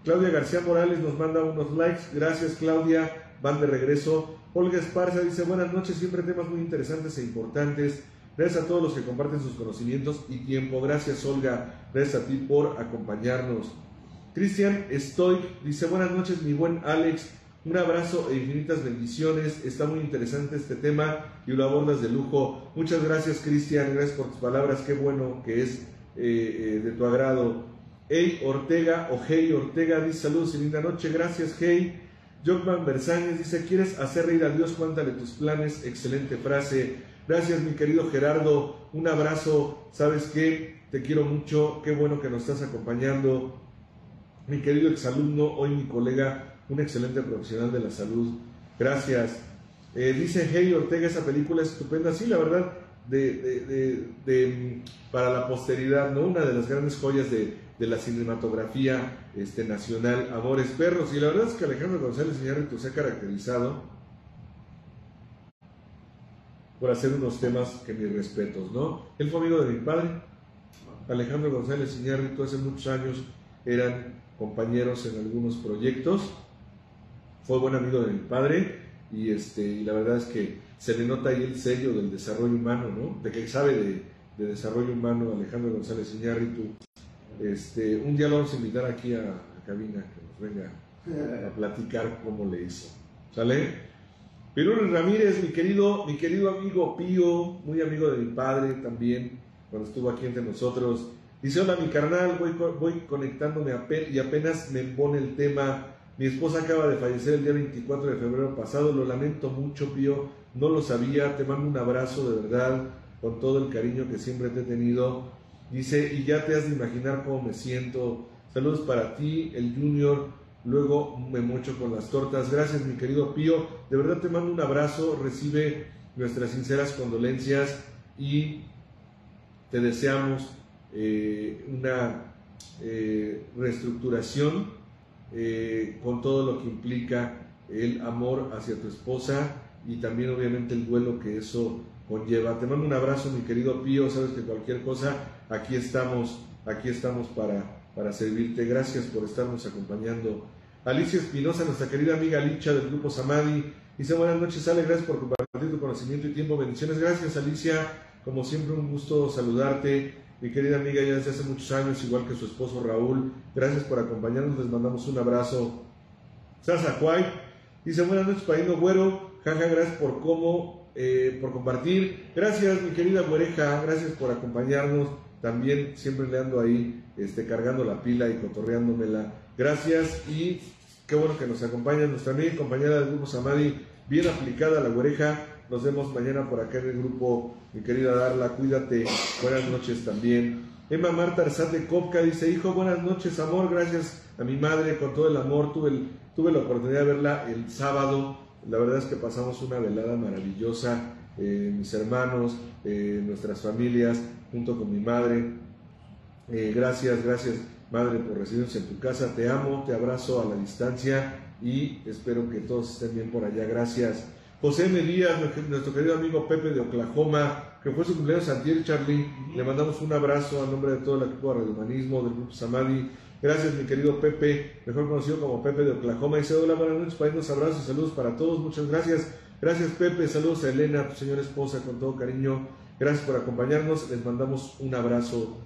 Claudia García Morales nos manda unos likes. Gracias, Claudia. Van de regreso. Olga Esparza dice, buenas noches, siempre temas muy interesantes e importantes. Gracias a todos los que comparten sus conocimientos y tiempo. Gracias, Olga. Gracias a ti por acompañarnos. Cristian Stoic dice, buenas noches, mi buen Alex. Un abrazo e infinitas bendiciones. Está muy interesante este tema y lo abordas de lujo. Muchas gracias, Cristian. Gracias por tus palabras. Qué bueno que es de tu agrado. Hey Ortega o Hey Ortega dice, saludos y linda noche. Gracias, Hey. Jokman Bersáñez dice, ¿quieres hacer reír a Dios? Cuéntale tus planes. Excelente frase. Gracias, mi querido Gerardo. Un abrazo. ¿Sabes qué? Te quiero mucho. Qué bueno que nos estás acompañando. Mi querido exalumno, hoy mi colega, un excelente profesional de la salud. Gracias. Dice Hey Ortega, esa película es estupenda. Sí, la verdad, para la posteridad, ¿no? Una de las grandes joyas de la cinematografía nacional, Amores Perros. Y la verdad es que Alejandro González Iñárritu se ha caracterizado por hacer unos temas que mis respetos, ¿no? Él fue amigo de mi padre, Alejandro González Iñárritu. Hace muchos años eran compañeros en algunos proyectos. Fue buen amigo de mi padre y la verdad es que se le nota ahí el sello del desarrollo humano, ¿no? De que sabe de desarrollo humano Alejandro González Iñárritu. Un día lo vamos a invitar aquí a cabina que nos venga a platicar cómo le hizo. ¿Sale? Pirul Ramírez, mi querido amigo Pío, muy amigo de mi padre también, cuando estuvo aquí entre nosotros. Dice, hola mi carnal, voy conectándome y apenas me pone el tema. Mi esposa acaba de fallecer el día 24 de febrero pasado, lo lamento mucho, Pío, no lo sabía, te mando un abrazo de verdad, con todo el cariño que siempre te he tenido. Dice, y ya te has de imaginar cómo me siento. Saludos para ti, el Junior, luego me mocho con las tortas. Gracias, mi querido Pío, de verdad te mando un abrazo, recibe nuestras sinceras condolencias y te deseamos una reestructuración con todo lo que implica el amor hacia tu esposa y también obviamente el duelo que eso conlleva. Te mando un abrazo, mi querido Pío, sabes que cualquier cosa, aquí estamos para servirte. Gracias por estarnos acompañando. Alicia Espinosa, nuestra querida amiga Licha del Grupo Samadhi, dice, buenas noches, Ale, gracias por compartir tu conocimiento y tiempo. Bendiciones. Gracias, Alicia, como siempre un gusto saludarte. Mi querida amiga ya desde hace muchos años, igual que su esposo Raúl, gracias por acompañarnos, les mandamos un abrazo. Sasa White dice, buenas noches, Paino Güero, jaja, gracias por compartir. Gracias, mi querida Güereja, gracias por acompañarnos, también siempre le ando ahí cargando la pila y cotorreándomela. Gracias y qué bueno que nos acompañan, nuestra amiga y compañera del Grupo Samadhi, bien aplicada la Güereja. Nos vemos mañana por acá en el grupo, mi querida Darla, cuídate, buenas noches también. Emma Marta Arzate Kopka dice, hijo, buenas noches, amor, gracias a mi madre, con todo el amor, tuve la oportunidad de verla el sábado, la verdad es que pasamos una velada maravillosa, mis hermanos, nuestras familias, junto con mi madre. Gracias, madre, por recibirnos en tu casa, te amo, te abrazo a la distancia y espero que todos estén bien por allá, gracias. José Medías, nuestro querido amigo Pepe de Oklahoma, que fue su cumpleaños antier, Charlie, le mandamos un abrazo a nombre de todo el equipo de Radio Humanismo, del Grupo Samadhi. Gracias, mi querido Pepe, mejor conocido como Pepe de Oklahoma. Dice, hola, buenas noches, para irnos abrazos y saludos para todos, muchas gracias. Gracias, Pepe, saludos a Elena, tu señora esposa, con todo cariño. Gracias por acompañarnos, les mandamos un abrazo.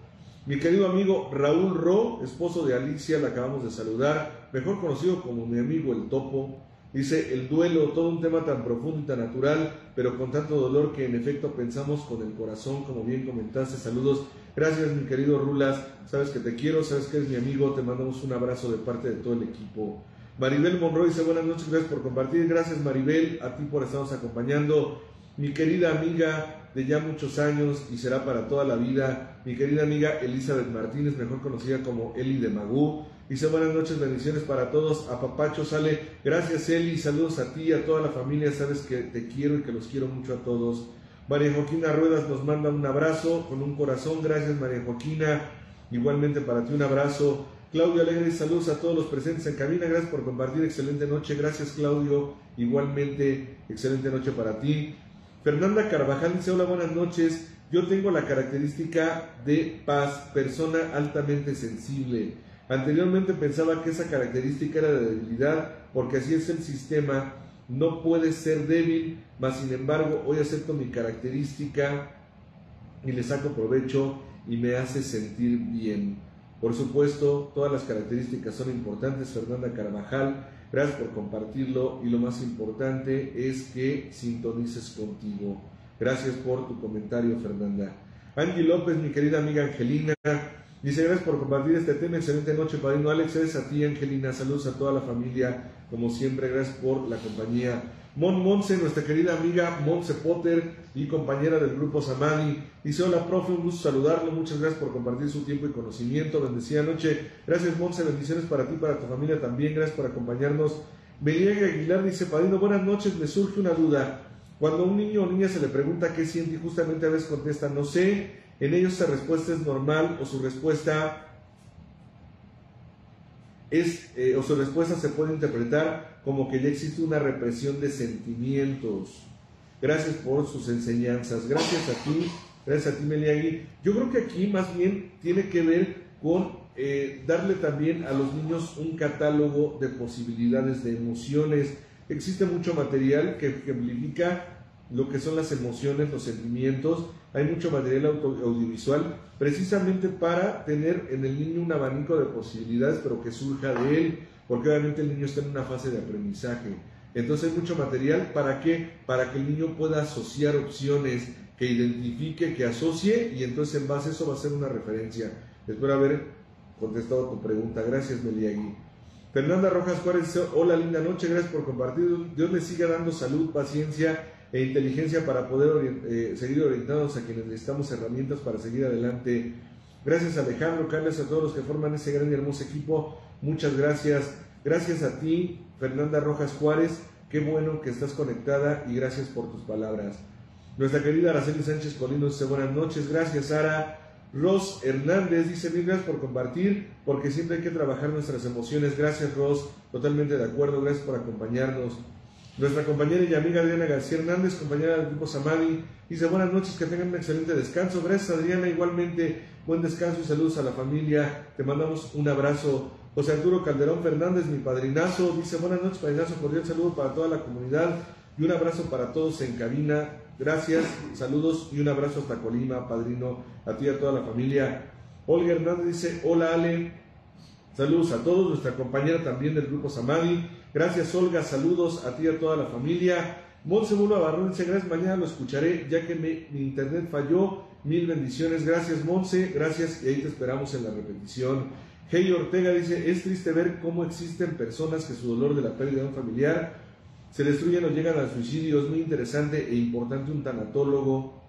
Mi querido amigo Raúl Ro, esposo de Alicia, la acabamos de saludar, mejor conocido como mi amigo el Topo. Dice, el duelo, todo un tema tan profundo y tan natural, pero con tanto dolor que en efecto pensamos con el corazón, como bien comentaste. Saludos, gracias mi querido Rulas, sabes que te quiero, sabes que eres mi amigo, te mandamos un abrazo de parte de todo el equipo. Maribel Monroy dice, buenas noches, gracias por compartir. Gracias, Maribel, a ti por estarnos acompañando. Mi querida amiga de ya muchos años y será para toda la vida, mi querida amiga Elizabeth Martínez, mejor conocida como Eli de Magú. Dice, buenas noches, bendiciones para todos. A Papacho sale, gracias Eli, saludos a ti y a toda la familia, sabes que te quiero y que los quiero mucho a todos. María Joaquina Ruedas nos manda un abrazo con un corazón, gracias María Joaquina, igualmente para ti un abrazo. Claudio Alegre, saludos a todos los presentes en cabina, gracias por compartir, excelente noche. Gracias Claudio, igualmente excelente noche para ti. Fernanda Carvajal dice, hola, buenas noches, yo tengo la característica de paz, persona altamente sensible. Anteriormente pensaba que esa característica era de debilidad, porque así es el sistema, no puede ser débil, mas sin embargo hoy acepto mi característica y le saco provecho y me hace sentir bien. Por supuesto, todas las características son importantes, Fernanda Carvajal, gracias por compartirlo y lo más importante es que sintonices contigo. Gracias por tu comentario, Fernanda. Angie López, mi querida amiga Angelina, dice gracias por compartir este tema, excelente noche, padrino Alex, es a ti, Angelina, saludos a toda la familia, como siempre, gracias por la compañía. Monse, nuestra querida amiga Monse Potter y compañera del grupo Samadhi, dice hola profe, un gusto saludarlo, muchas gracias por compartir su tiempo y conocimiento, bendecida noche, gracias Monse, bendiciones para ti y para tu familia también, gracias por acompañarnos. Beliaga Aguilar dice, padrino, buenas noches, me surge una duda, cuando a un niño o niña se le pregunta qué siente y justamente a veces contesta no sé, en ellos esa respuesta es normal o su respuesta su respuesta se puede interpretar como que ya existe una represión de sentimientos. Gracias por sus enseñanzas. Gracias a ti Meliagui. Yo creo que aquí más bien tiene que ver con darle también a los niños un catálogo de posibilidades de emociones. Existe mucho material que ejemplifica lo que son las emociones, los sentimientos. Hay mucho material audiovisual precisamente para tener en el niño un abanico de posibilidades, pero que surja de él, porque obviamente el niño está en una fase de aprendizaje. Entonces hay mucho material, ¿para qué? Para que el niño pueda asociar opciones, que identifique, que asocie, y entonces en base a eso va a ser una referencia. Espero haber contestado tu pregunta. Gracias, Meliagui. Fernanda Rojas Juárez dice, hola, linda noche, gracias por compartir. Dios les siga dando salud, paciencia e inteligencia para poder seguir orientándonos a quienes necesitamos herramientas para seguir adelante. Gracias Alejandro, Carlos, a todos los que forman ese gran y hermoso equipo, muchas gracias. Gracias a ti, Fernanda Rojas Juárez, qué bueno que estás conectada y gracias por tus palabras. Nuestra querida Araceli Sánchez Colino dice buenas noches, gracias Sara. Ros Hernández dice mil gracias por compartir, porque siempre hay que trabajar nuestras emociones. Gracias Ros, totalmente de acuerdo, gracias por acompañarnos. Nuestra compañera y amiga Adriana García Hernández, compañera del grupo Samadhi, dice buenas noches, que tengan un excelente descanso. Gracias Adriana, igualmente buen descanso y saludos a la familia, te mandamos un abrazo. José Arturo Calderón Fernández, mi padrinazo, dice buenas noches padrinazo, cordial saludo para toda la comunidad y un abrazo para todos en cabina. Gracias, saludos y un abrazo hasta Colima, padrino, a ti y a toda la familia. Olga Hernández dice hola Ale, saludos a todos, nuestra compañera también del grupo Samadhi. Gracias Olga, saludos a ti y a toda la familia. Monse Bulba Barrón dice gracias, mañana lo escucharé ya que mi internet falló, mil bendiciones. Gracias Monse, gracias y ahí te esperamos en la repetición. Hey Ortega dice es triste ver cómo existen personas que su dolor de la pérdida de un familiar se destruyen o llegan al suicidio. Es muy interesante e importante un tanatólogo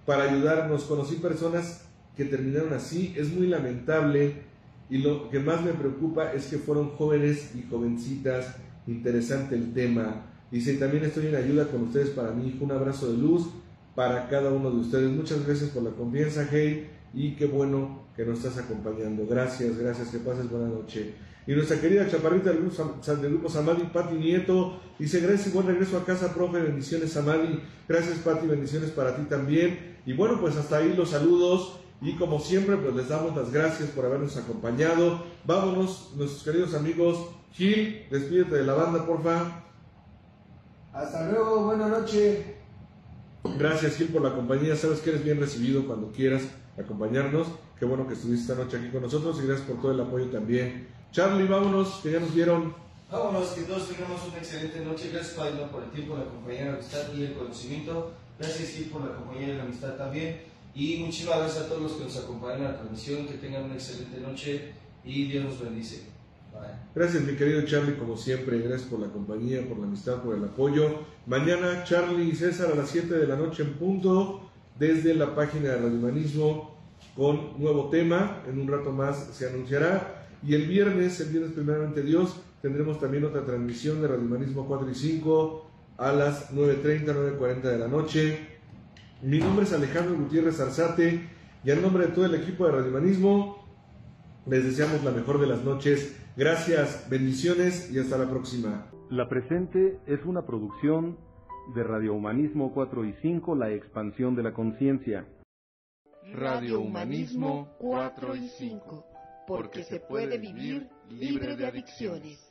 para ayudarnos. Conocí personas que terminaron así, es muy lamentable. Y lo que más me preocupa es que fueron jóvenes y jovencitas. Interesante el tema. Dice, también estoy en ayuda con ustedes para mi hijo. Un abrazo de luz para cada uno de ustedes. Muchas gracias por la confianza, Hey. Y qué bueno que nos estás acompañando. Gracias, que pases buena noche. Y nuestra querida chaparrita del grupo Samadhi, Pati Nieto, dice, gracias y buen regreso a casa, profe. Bendiciones, Samadhi. Gracias, Pati. Bendiciones para ti también. Y bueno, pues hasta ahí los saludos. Y como siempre, pues les damos las gracias por habernos acompañado. Vámonos, nuestros queridos amigos. Gil, despídete de la banda, porfa. Hasta luego, buena noche. Gracias, Gil, por la compañía. Sabes que eres bien recibido cuando quieras acompañarnos. Qué bueno que estuviste esta noche aquí con nosotros y gracias por todo el apoyo también. Charlie, vámonos, que ya nos vieron. Vámonos, que todos tengamos una excelente noche. Gracias, Padre, por el tiempo, la compañía, la amistad y el conocimiento. Gracias, Gil, por la compañía y la amistad también. Y muchísimas gracias a todos los que nos acompañan en la transmisión, que tengan una excelente noche y Dios nos bendice. Bye. Gracias mi querido Charlie, como siempre, gracias por la compañía, por la amistad, por el apoyo. Mañana Charlie y César a las 7 de la noche en punto, desde la página de Radio Humanismo, con nuevo tema, en un rato más se anunciará. Y el viernes primeramente Dios, tendremos también otra transmisión de Radio Humanismo 4 y 5 a las 9:30, 9:40 de la noche. Mi nombre es Alejandro Gutiérrez Arzate y en nombre de todo el equipo de Radio Humanismo les deseamos la mejor de las noches. Gracias, bendiciones y hasta la próxima. La presente es una producción de Radio Humanismo 4 y 5, la expansión de la conciencia. Radio Humanismo 4 y 5, porque se puede vivir libre de adicciones.